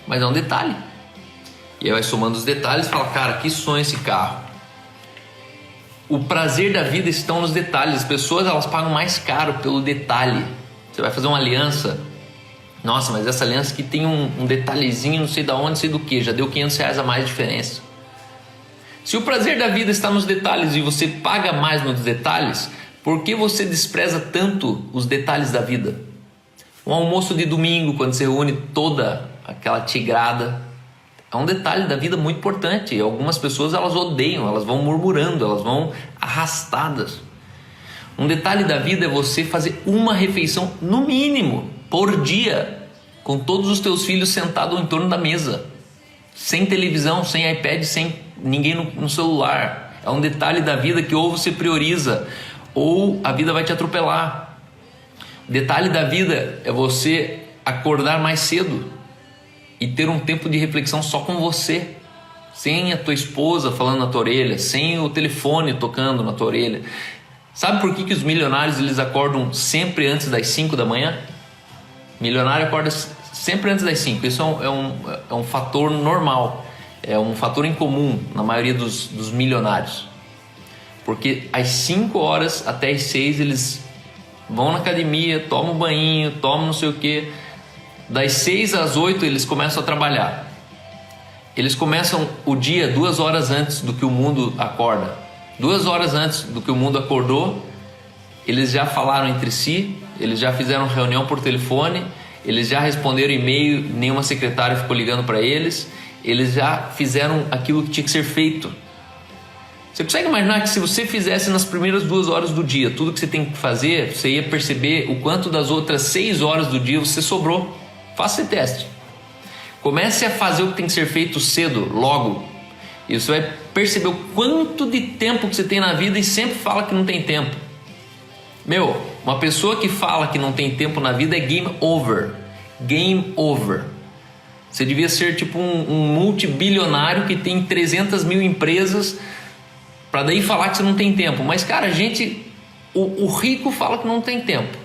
Mas é um detalhe. E aí vai somando os detalhes e fala, cara, que sonho esse carro. O prazer da vida estão nos detalhes. As pessoas elas pagam mais caro pelo detalhe. Você vai fazer uma aliança. Nossa, mas essa aliança aqui tem um detalhezinho, não sei da onde, não sei do que. Já deu R$500 a mais de diferença. Se o prazer da vida está nos detalhes e você paga mais nos detalhes, por que você despreza tanto os detalhes da vida? Um almoço de domingo, quando você reúne toda aquela tigrada, é um detalhe da vida muito importante. Algumas pessoas elas odeiam, elas vão murmurando, elas vão arrastadas. Um detalhe da vida é você fazer uma refeição, no mínimo, por dia, com todos os teus filhos sentados em torno da mesa, sem televisão, sem iPad, sem ninguém no celular. É um detalhe da vida que ou você prioriza ou a vida vai te atropelar. Detalhe da vida é você acordar mais cedo. e ter um tempo de reflexão só com você, sem a tua esposa falando na tua orelha, sem o telefone tocando na tua orelha. Sabe por que os milionários eles acordam sempre antes das 5 da manhã? Milionário acorda sempre antes das 5. Isso é um fator normal, é um fator incomum na maioria dos milionários. Porque às 5 horas até às 6 eles vão na academia, tomam um banho, tomam não sei o que. Das 6 às 8 eles começam a trabalhar. Eles começam o dia 2 horas antes do que o mundo acorda. 2 horas antes do que o mundo acordou, eles já falaram entre si, eles já fizeram reunião por telefone, eles já responderam e-mail, nenhuma secretária ficou ligando para eles, eles já fizeram aquilo que tinha que ser feito. Você consegue imaginar que se você fizesse nas primeiras 2 horas do dia tudo que você tem que fazer, você ia perceber o quanto das outras 6 horas do dia você sobrou? Faça esse teste. Comece a fazer o que tem que ser feito cedo, logo. E você vai perceber o quanto de tempo que você tem na vida e sempre fala que não tem tempo. Uma pessoa que fala que não tem tempo na vida é game over. Game over. Você devia ser tipo um multibilionário que tem 300 mil empresas para daí falar que você não tem tempo. Mas, cara, o rico fala que não tem tempo.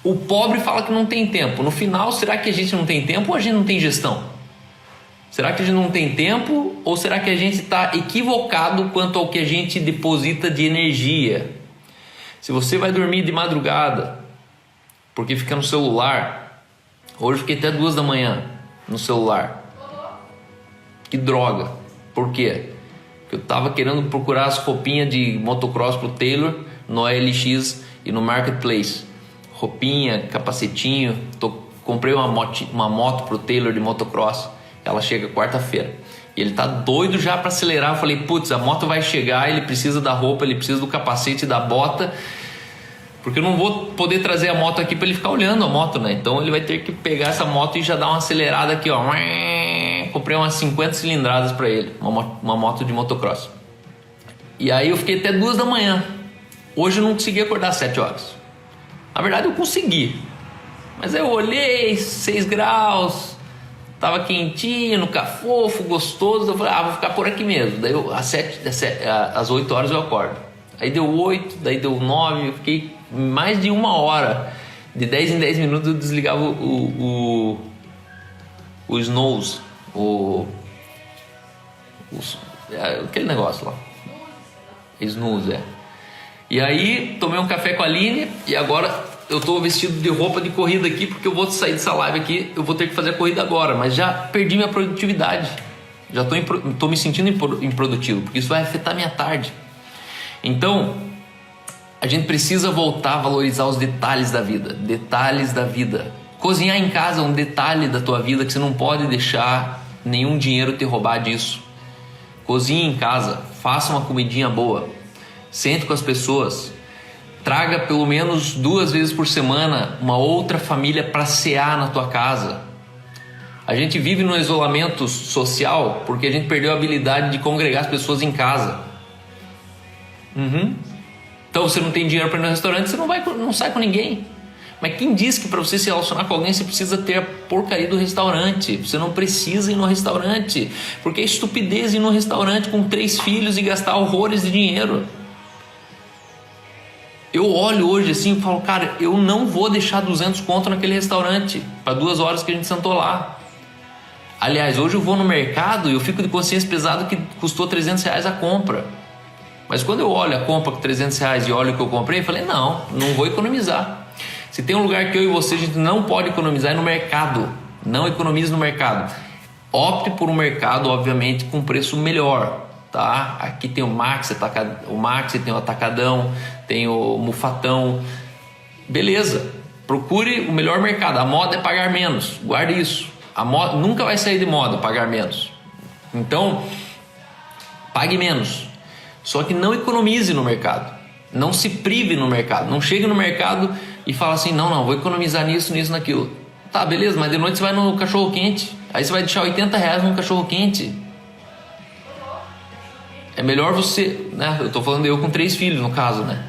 O pobre fala que não tem tempo. No final, será que a gente não tem tempo ou a gente não tem gestão? Será que a gente não tem tempo ou será que a gente está equivocado quanto ao que a gente deposita de energia? Se você vai dormir de madrugada porque fica no celular, hoje eu fiquei até 2 da manhã no celular. Que droga. Por quê? Porque eu estava querendo procurar as roupinhas de motocross pro Taylor no OLX e no Marketplace. Roupinha, capacetinho. Comprei uma moto pro Taylor de motocross. Ela chega quarta-feira. E ele tá doido já para acelerar. Eu falei, putz, a moto vai chegar, ele precisa da roupa, ele precisa do capacete, da bota. Porque eu não vou poder trazer a moto aqui para ele ficar olhando a moto, né? Então ele vai ter que pegar essa moto e já dar uma acelerada aqui, ó. Comprei umas 50 cilindradas para ele, uma moto de motocross. E aí eu fiquei até 2 da manhã. Hoje eu não consegui acordar às 7 horas. Na verdade eu consegui. Mas aí eu olhei, 6 graus, tava quentinho, no cafofo, gostoso. Eu falei, vou ficar por aqui mesmo. Daí às 8 horas eu acordo. Aí deu 8, daí deu 9, eu fiquei mais de 1 hora. De 10 em 10 minutos eu desligava o snooze, aquele negócio lá. Snooze, é. E aí tomei um café com a Aline e agora eu tô vestido de roupa de corrida aqui porque eu vou sair dessa live aqui, eu vou ter que fazer a corrida agora, mas já perdi minha produtividade. Já tô me sentindo improdutivo, porque isso vai afetar minha tarde. Então, a gente precisa voltar a valorizar os detalhes da vida. Detalhes da vida. Cozinhar em casa é um detalhe da tua vida que você não pode deixar nenhum dinheiro te roubar disso. Cozinhe em casa, faça uma comidinha boa, sente com as pessoas, traga pelo menos 2 vezes por semana uma outra família para cear na tua casa. A gente vive no isolamento social porque a gente perdeu a habilidade de congregar as pessoas em casa. Então você não tem dinheiro para ir no restaurante, você não sai com ninguém. Mas quem diz que para você se relacionar com alguém você precisa ter a porcaria do restaurante? Você não precisa ir no restaurante, porque é estupidez ir no restaurante com 3 filhos e gastar horrores de dinheiro. Eu olho hoje assim e falo, cara, eu não vou deixar 200 conto naquele restaurante para 2 horas que a gente sentou lá. Aliás, hoje eu vou no mercado e eu fico de consciência pesada que custou R$300 a compra. Mas quando eu olho a compra com R$300 e olho o que eu comprei, eu falei, não vou economizar. Se tem um lugar que eu e você a gente não pode economizar é no mercado. Não economize no mercado. Opte por um mercado, obviamente, com preço melhor. Tá? Aqui tem o Max, tem o Atacadão, tem o Mufatão. Beleza, procure o melhor mercado. A moda é pagar menos, guarde isso. A moda nunca vai sair de moda pagar menos. Então, pague menos. Só que não economize no mercado. Não se prive no mercado. Não chegue no mercado e fala assim, não, vou economizar nisso, naquilo. Tá, beleza, mas de noite você vai no cachorro quente. Aí você vai deixar R$80 num cachorro quente. É melhor você, né? Eu tô falando eu com 3 filhos no caso, né?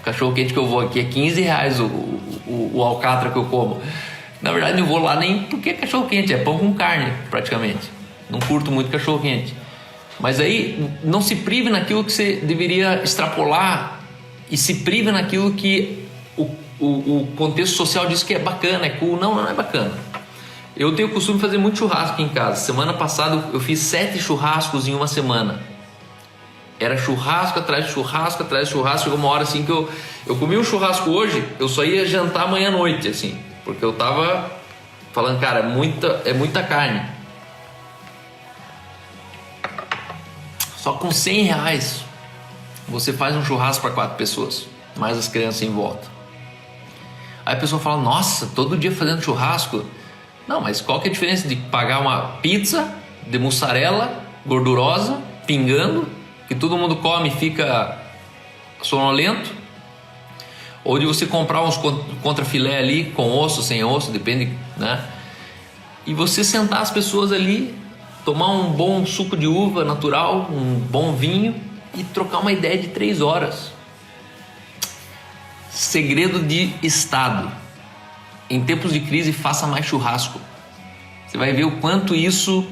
O cachorro quente que eu vou aqui é R$15 o alcatra que eu como. Na verdade, não vou lá nem porque é cachorro quente, é pão com carne, praticamente. Não curto muito cachorro quente. Mas aí, não se prive naquilo que você deveria extrapolar e se prive naquilo que o contexto social diz que é bacana, é cool. Não, não é bacana. Eu tenho o costume de fazer muito churrasco aqui em casa. Semana passada eu fiz 7 churrascos em uma semana. Era churrasco atrás de churrasco atrás de churrasco. Chegou uma hora assim que eu comi um churrasco hoje, eu só ia jantar amanhã à noite, assim. Porque eu tava falando, cara, é muita carne. Só com R$100 você faz um churrasco para 4 pessoas, mais as crianças em volta. Aí a pessoa fala, nossa, todo dia fazendo churrasco. Não, mas qual que é a diferença de pagar uma pizza de mussarela gordurosa, pingando, que todo mundo come e fica sonolento, ou de você comprar uns contrafilé ali, com osso, sem osso, depende, né? E você sentar as pessoas ali, tomar um bom suco de uva natural, um bom vinho e trocar uma ideia de 3 horas. Segredo de estado: em tempos de crise, faça mais churrasco. Você vai ver o quanto isso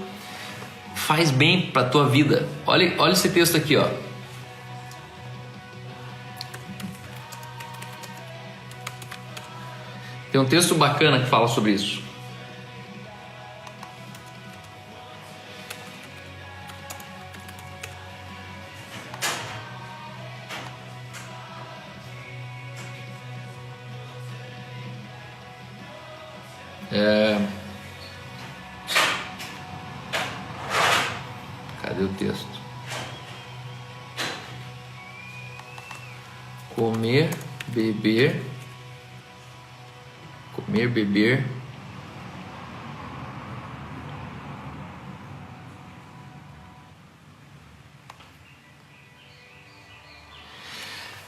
faz bem para a tua vida. Olha esse texto aqui, ó. Tem um texto bacana que fala sobre isso. Cadê o texto? Comer, beber.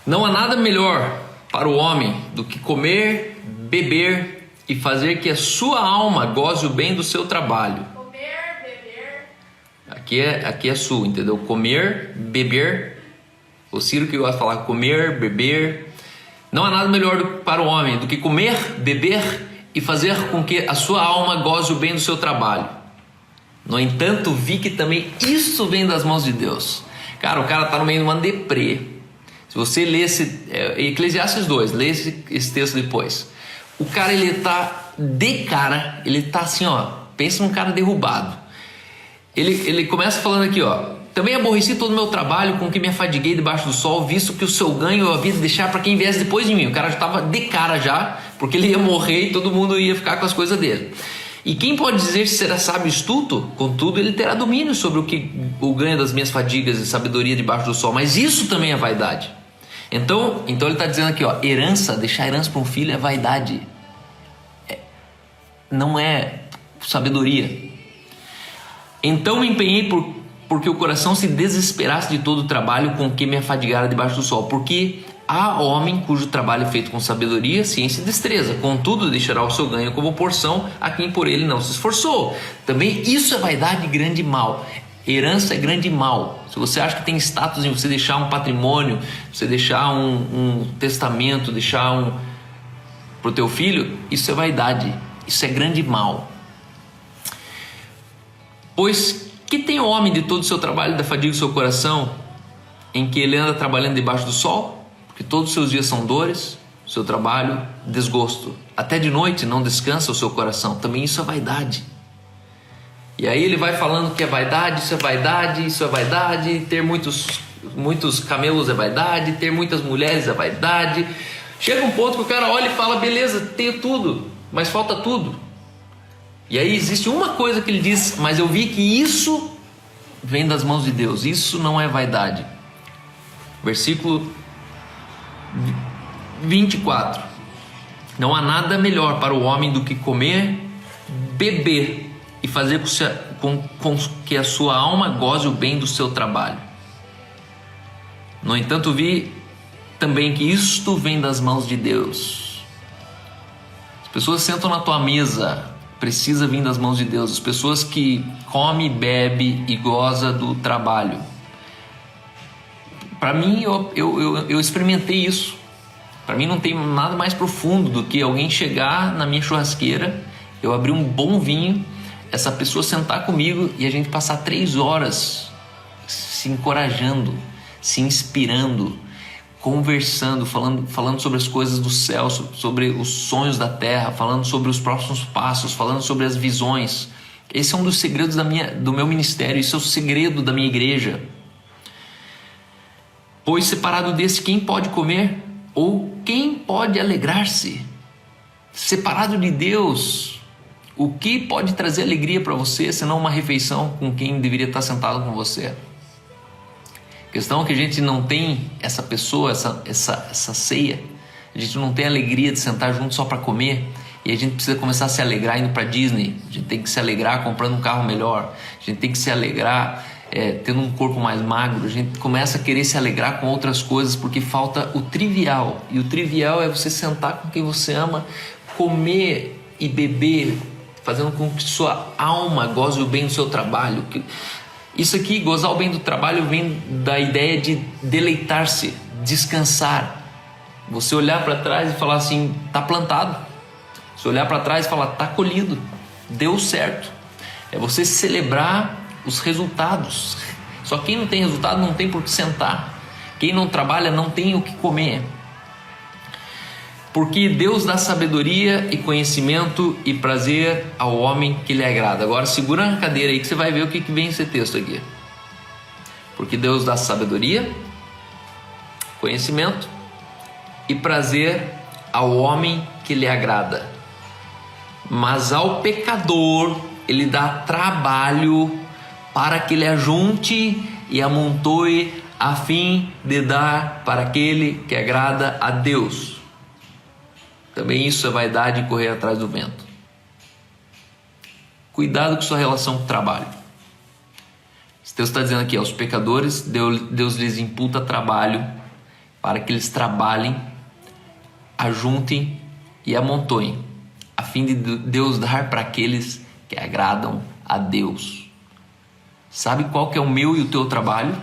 Não há nada melhor para o homem do que comer, beber e fazer que a sua alma goze o bem do seu trabalho. Comer, beber. Aqui é sua, entendeu? Comer, beber. O Ciro que gosta de falar comer, beber. Não há nada melhor para o homem do que comer, beber e fazer com que a sua alma goze o bem do seu trabalho. No entanto, vi que também isso vem das mãos de Deus. Cara, o cara está no meio de uma deprê. Se você lê Eclesiastes 2, lê esse texto depois. O cara, ele tá de cara, ele tá assim, ó, pensa num cara derrubado. Ele começa falando aqui, ó: também aborreci todo o meu trabalho com que me afadiguei debaixo do sol, visto que o seu ganho eu havia de deixar para quem viesse depois de mim. O cara já estava de cara já, porque ele ia morrer e todo mundo ia ficar com as coisas dele. E quem pode dizer se será sábio e astuto? Contudo, ele terá domínio sobre o ganho das minhas fadigas e sabedoria debaixo do sol. Mas isso também é vaidade. Então ele está dizendo aqui, ó, deixar herança para um filho é vaidade. Não é sabedoria. Então me empenhei porque o coração se desesperasse de todo o trabalho com que me afadigara debaixo do sol. Porque há homem cujo trabalho é feito com sabedoria, ciência e destreza. Contudo, deixará o seu ganho como porção a quem por ele não se esforçou. Também isso é vaidade e grande mal. Herança é grande mal. Se você acha que tem status em você deixar um patrimônio, você deixar um testamento, deixar para o teu filho, isso é vaidade. Isso é grande mal. Pois que tem o homem de todo o seu trabalho da fadiga do seu coração, em que ele anda trabalhando debaixo do sol? Porque todos os seus dias são dores, o seu trabalho, desgosto. Até de noite não descansa o seu coração. Também isso é vaidade. E aí ele vai falando que é vaidade, isso é vaidade, isso é vaidade. Ter muitos camelos é vaidade, ter muitas mulheres é vaidade. Chega um ponto que o cara olha e fala, beleza, tenho tudo, mas falta tudo. E aí existe uma coisa que ele diz, mas eu vi que isso vem das mãos de Deus, isso não é vaidade. Versículo 24. Não há nada melhor para o homem do que comer, beber e fazer com que a sua alma goze o bem do seu trabalho. No entanto, vi também que isto vem das mãos de Deus. As pessoas sentam na tua mesa, precisa vir das mãos de Deus. As pessoas que come, bebe e goza do trabalho. Para mim, eu experimentei isso. Para mim não tem nada mais profundo do que alguém chegar na minha churrasqueira eu abrir um bom vinho, essa pessoa sentar comigo e a gente passar 3 horas se encorajando, se inspirando, conversando, falando sobre as coisas do céu, sobre os sonhos da terra, falando sobre os próximos passos, falando sobre as visões. Esse é um dos segredos do meu ministério, esse é o segredo da minha igreja. Pois separado desse, quem pode comer? Ou quem pode alegrar-se? Separado de Deus, o que pode trazer alegria para você, senão uma refeição com quem deveria estar sentado com você? A questão é que a gente não tem essa pessoa, essa ceia. A gente não tem alegria de sentar junto só para comer. E a gente precisa começar a se alegrar indo para Disney. A gente tem que se alegrar comprando um carro melhor. A gente tem que se alegrar tendo um corpo mais magro. A gente começa a querer se alegrar com outras coisas porque falta o trivial. E o trivial é você sentar com quem você ama, comer e beber, fazendo com que sua alma goze o bem do seu trabalho. Isso aqui, gozar o bem do trabalho, vem da ideia de deleitar-se, descansar. Você olhar para trás e falar assim, tá plantado. Você olhar para trás e falar, tá colhido, deu certo. É você celebrar os resultados. Só quem não tem resultado não tem por que sentar. Quem não trabalha não tem o que comer. Porque Deus dá sabedoria e conhecimento e prazer ao homem que lhe agrada. Agora segura na cadeira aí que você vai ver o que vem esse texto aqui. Porque Deus dá sabedoria, conhecimento e prazer ao homem que lhe agrada. Mas ao pecador ele dá trabalho para que ele ajunte e amontoe a fim de dar para aquele que agrada a Deus. Também isso é vaidade e correr atrás do vento. Cuidado com sua relação com o trabalho. Esse texto está dizendo aqui, aos pecadores, Deus lhes imputa trabalho para que eles trabalhem, ajuntem e amontoem, a fim de Deus dar para aqueles que agradam a Deus. Sabe qual que é o meu e o teu trabalho?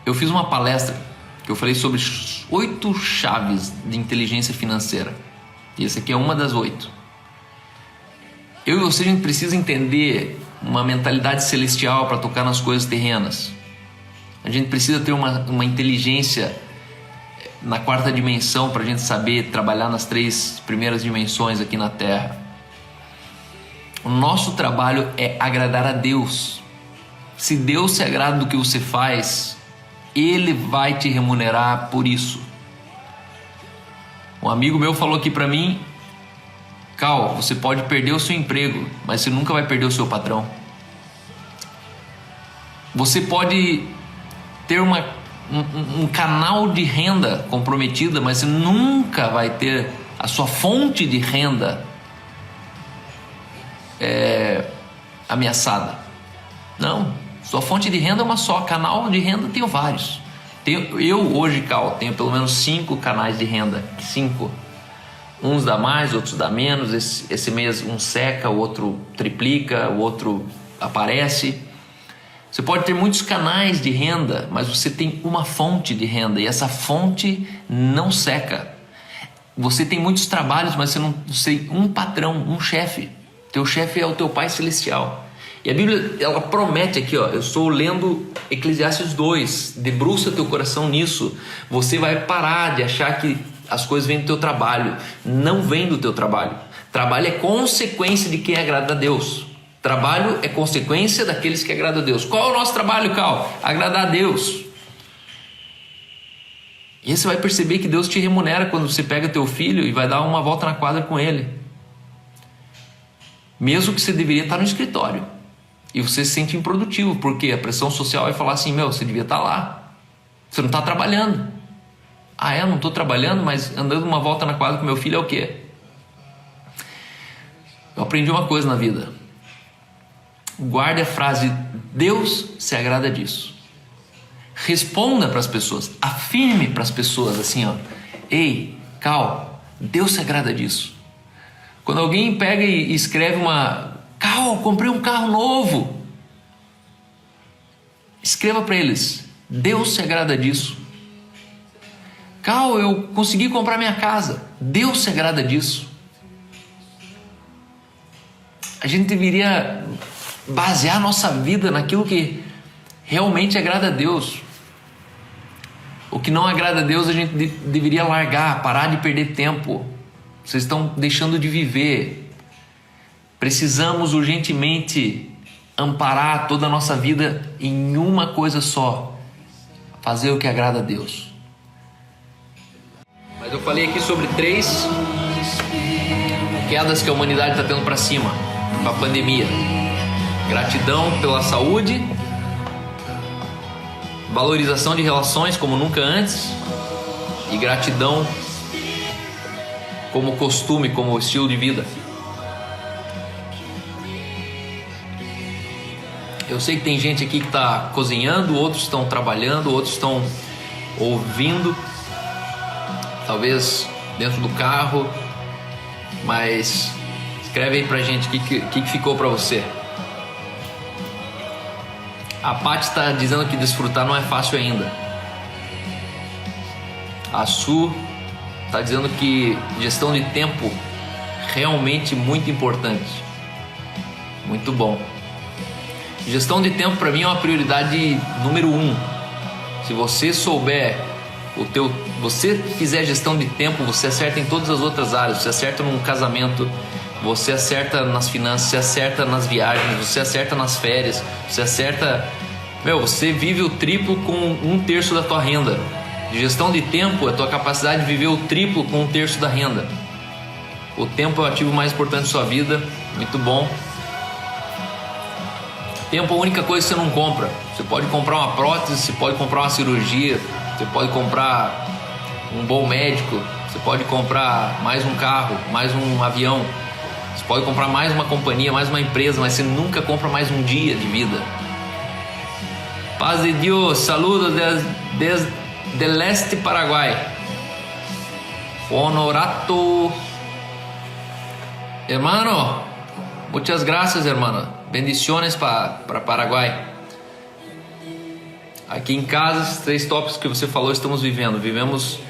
Eu fiz uma palestra que eu falei sobre 8 chaves de inteligência financeira. E essa aqui é uma das 8. Eu e você, a gente precisa entender uma mentalidade celestial para tocar nas coisas terrenas. A gente precisa ter uma inteligência na 4ª dimensão para a gente saber trabalhar nas 3 primeiras dimensões aqui na Terra. O nosso trabalho é agradar a Deus. Se Deus se agrada do que você faz, Ele vai te remunerar por isso. Um amigo meu falou aqui para mim, Cal, você pode perder o seu emprego, mas você nunca vai perder o seu patrão. Você pode ter um canal de renda comprometida, mas você nunca vai ter a sua fonte de renda ameaçada. Não, sua fonte de renda é uma só, canal de renda tenho vários. Eu hoje, Cal, tenho pelo menos 5 canais de renda, 5. Uns dá mais, outros dá menos, esse mês um seca, o outro triplica, o outro aparece. Você pode ter muitos canais de renda, mas você tem uma fonte de renda e essa fonte não seca. Você tem muitos trabalhos, mas você não tem um patrão, um chefe. Teu chefe é o teu Pai Celestial. E a Bíblia, ela promete aqui, ó, eu estou lendo Eclesiastes 2, debruça teu coração nisso. Você vai parar de achar que as coisas vêm do teu trabalho. Não vem do teu trabalho. Trabalho é consequência de quem agrada a Deus. Trabalho é consequência daqueles que agradam a Deus. Qual é o nosso trabalho, Cal? Agradar a Deus. E aí você vai perceber que Deus te remunera quando você pega teu filho e vai dar uma volta na quadra com ele. Mesmo que você deveria estar no escritório. E você se sente improdutivo, porque a pressão social vai falar assim, você devia estar lá. Você não está trabalhando. Eu não estou trabalhando, mas andando uma volta na quadra com meu filho é o quê? Eu aprendi uma coisa na vida. Guarde a frase, Deus se agrada disso. Responda para as pessoas, afirme para as pessoas assim, ó, ei, Cal, Deus se agrada disso. Quando alguém pega e escreve Cal, comprei um carro novo. Escreva para eles, Deus se agrada disso. Cal, eu consegui comprar minha casa. Deus se agrada disso. a gente deveria basear a nossa vida naquilo que realmente agrada a Deus. O que não agrada a Deus a gente deveria largar, parar de perder tempo. Vocês estão deixando de viver. Precisamos urgentemente amparar toda a nossa vida em uma coisa só: fazer o que agrada a Deus. Mas eu falei aqui sobre 3 quedas que a humanidade está tendo para cima com a pandemia: gratidão pela saúde, valorização de relações como nunca antes e gratidão como costume, como estilo de vida. Eu sei que tem gente aqui que está cozinhando, outros estão trabalhando, outros estão ouvindo, talvez dentro do carro, mas escreve aí pra gente o que ficou pra você. A Paty está dizendo que desfrutar não é fácil ainda. A Su está dizendo que gestão de tempo realmente muito importante. Muito bom. Gestão de tempo para mim é uma prioridade número 1. Se você souber você fizer gestão de tempo, você acerta em todas as outras áreas. Você acerta num casamento, você acerta nas finanças, você acerta nas viagens, você acerta nas férias, você acerta... você vive o triplo com 1/3 da tua renda. Gestão de tempo é a tua capacidade de viver o triplo com 1/3 da renda. O tempo é o ativo mais importante da sua vida. Muito bom. Tempo é a única coisa que você não compra. Você pode comprar uma prótese, você pode comprar uma cirurgia, você pode comprar um bom médico, você pode comprar mais um carro, mais um avião, você pode comprar mais uma companhia, mais uma empresa, mas você nunca compra mais um dia de vida. Paz de Deus, saludos del este Paraguay. Honorato. Hermano, muchas gracias, hermano. Bendiciones para Paraguai. Aqui em casa, esses 3 tópicos que você falou, estamos vivendo. Vivemos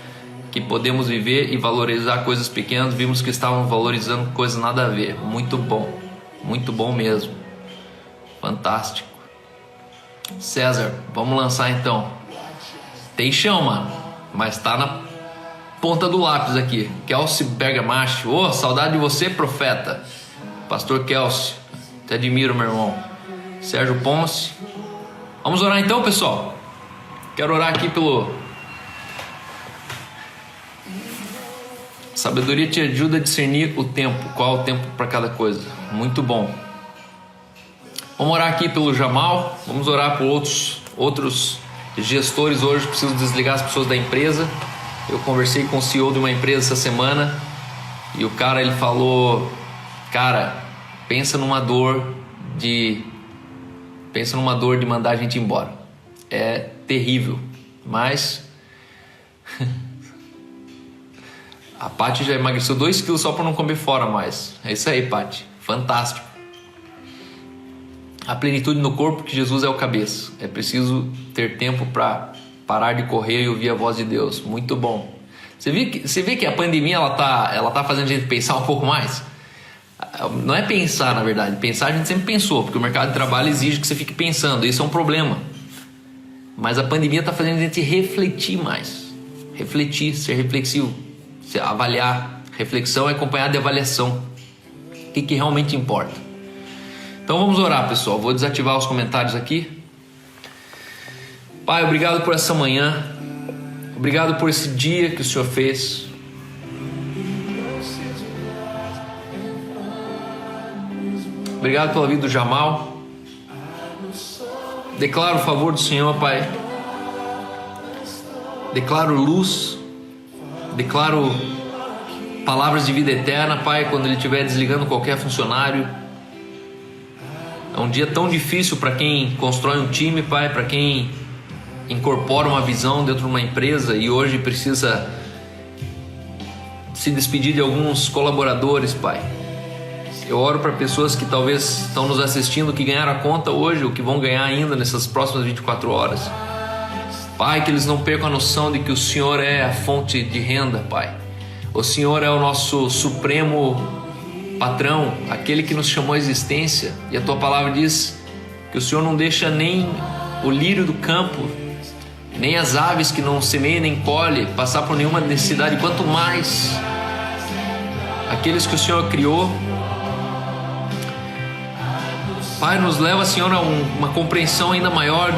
que podemos viver e valorizar coisas pequenas. Vimos que estavam valorizando coisas nada a ver. Muito bom mesmo. Fantástico. César, vamos lançar então. Tem chão, mano, mas tá na ponta do lápis aqui. Kelsey Bergamacho, saudade de você, profeta. Pastor Kelsey, te admiro, meu irmão. Sérgio Ponce. Vamos orar então, pessoal. Quero orar aqui pelo... Sabedoria te ajuda a discernir o tempo. Qual o tempo para cada coisa. Muito bom. Vamos orar aqui pelo Jamal. Vamos orar por outros gestores hoje. Preciso desligar as pessoas da empresa. Eu conversei com o CEO de uma empresa essa semana e o cara, ele falou: cara, pensa numa dor de mandar a gente embora. É terrível, mas a Paty já emagreceu 2 quilos só para não comer fora mais. É isso aí, Paty. Fantástico. A plenitude no corpo, que Jesus é o cabeça. É preciso ter tempo para parar de correr e ouvir a voz de Deus. Muito bom. Você vê que a pandemia ela tá fazendo a gente pensar um pouco mais? Não é pensar, na verdade. Pensar a gente sempre pensou, porque o mercado de trabalho exige que você fique pensando. Isso é um problema. Mas a pandemia está fazendo a gente refletir mais. Refletir, ser reflexivo. Avaliar. Reflexão é acompanhada de avaliação. O que realmente importa? Então vamos orar, pessoal. Vou desativar os comentários aqui. Pai, obrigado por essa manhã. Obrigado por esse dia que o Senhor fez. Obrigado pela vida do Jamal. Declaro o favor do Senhor, Pai. Declaro luz. Declaro palavras de vida eterna, Pai, quando Ele estiver desligando qualquer funcionário. É um dia tão difícil para quem constrói um time, Pai, para quem incorpora uma visão dentro de uma empresa e hoje precisa se despedir de alguns colaboradores, Pai. Eu oro para pessoas que talvez estão nos assistindo, que ganharam a conta hoje ou que vão ganhar ainda nessas próximas 24 horas. Pai, que eles não percam a noção de que o Senhor é a fonte de renda, Pai. O Senhor é o nosso supremo patrão, aquele que nos chamou à existência. E a tua palavra diz que o Senhor não deixa nem o lírio do campo, nem as aves que não semeiam nem colhem passar por nenhuma necessidade, quanto mais aqueles que o Senhor criou. Pai, nos leva, Senhor, a uma compreensão ainda maior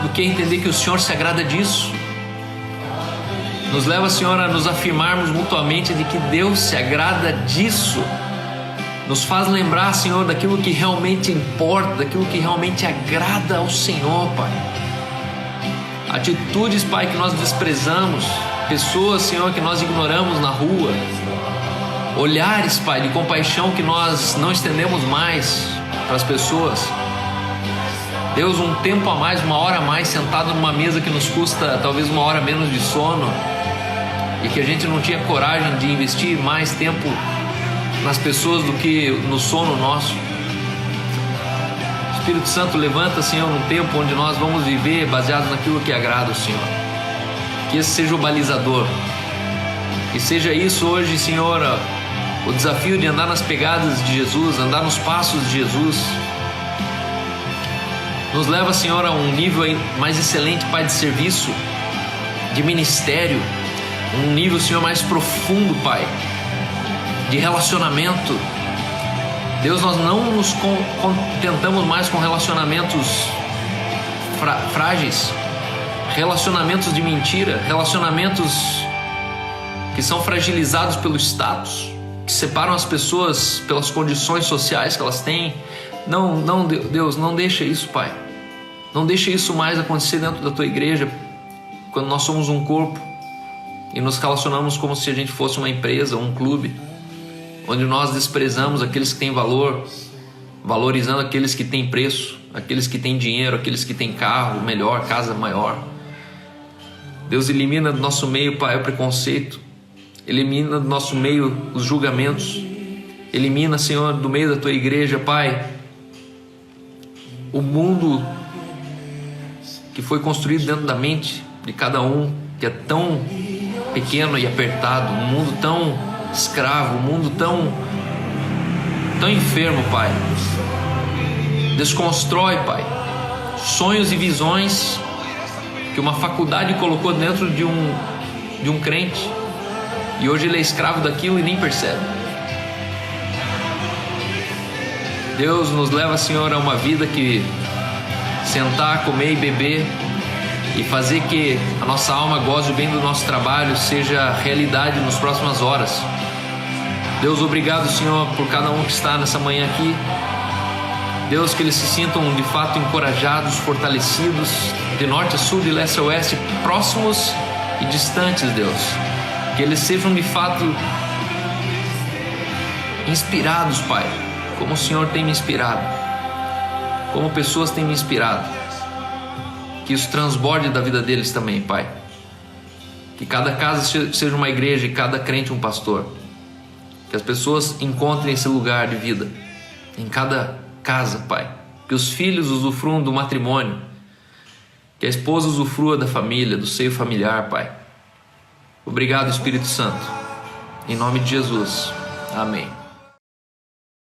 do que entender que o Senhor se agrada disso. Nos leva, Senhor, a nos afirmarmos mutuamente de que Deus se agrada disso. Nos faz lembrar, Senhor, daquilo que realmente importa, daquilo que realmente agrada ao Senhor, Pai. Atitudes, Pai, que nós desprezamos, pessoas, Senhor, que nós ignoramos na rua, olhares, Pai, de compaixão que nós não estendemos mais para as pessoas. Deus, um tempo a mais, uma hora a mais, sentado numa mesa que nos custa talvez uma hora menos de sono, e que a gente não tinha coragem de investir mais tempo nas pessoas do que no sono nosso. Espírito Santo, levanta, Senhor, num tempo onde nós vamos viver baseado naquilo que agrada ao Senhor. Que esse seja o balizador, que seja isso hoje, Senhor, o desafio de andar nas pegadas de Jesus, andar nos passos de Jesus. Nos leva, Senhor, a um nível mais excelente, Pai, de serviço, de ministério, um nível, Senhor, mais profundo, Pai, de relacionamento. Deus, nós não nos contentamos mais com relacionamentos frágeis, relacionamentos de mentira, relacionamentos que são fragilizados pelo status, que separam as pessoas pelas condições sociais que elas têm. Não, Deus, não deixa isso, Pai. Não deixa isso mais acontecer dentro da tua igreja, quando nós somos um corpo e nos relacionamos como se a gente fosse uma empresa, um clube, onde nós desprezamos aqueles que têm valor, valorizando aqueles que têm preço, aqueles que têm dinheiro, aqueles que têm carro melhor, casa maior. Deus, elimina do nosso meio, Pai, o preconceito, elimina do nosso meio os julgamentos, elimina, Senhor, do meio da tua igreja, Pai, o mundo que foi construído dentro da mente de cada um, que é tão pequeno e apertado, um mundo tão escravo, um mundo tão enfermo, Pai. Desconstrói, Pai, sonhos e visões que uma faculdade colocou dentro de um crente, e hoje ele é escravo daquilo e nem percebe. Deus, nos leva, Senhor, a uma vida que sentar, comer e beber e fazer que a nossa alma goze o bem do nosso trabalho seja realidade nas próximas horas. Deus, obrigado, Senhor, por cada um que está nessa manhã aqui. Deus, que eles se sintam de fato encorajados, fortalecidos, de norte a sul, de leste a oeste, próximos e distantes, Deus. Que eles sejam de fato inspirados, Pai, como o Senhor tem me inspirado, como pessoas têm me inspirado. Que isso transborde da vida deles também, Pai. Que cada casa seja uma igreja e cada crente um pastor. Que as pessoas encontrem esse lugar de vida em cada casa, Pai. Que os filhos usufruam do matrimônio, que a esposa usufrua da família, do seio familiar, Pai. Obrigado, Espírito Santo. Em nome de Jesus. Amém.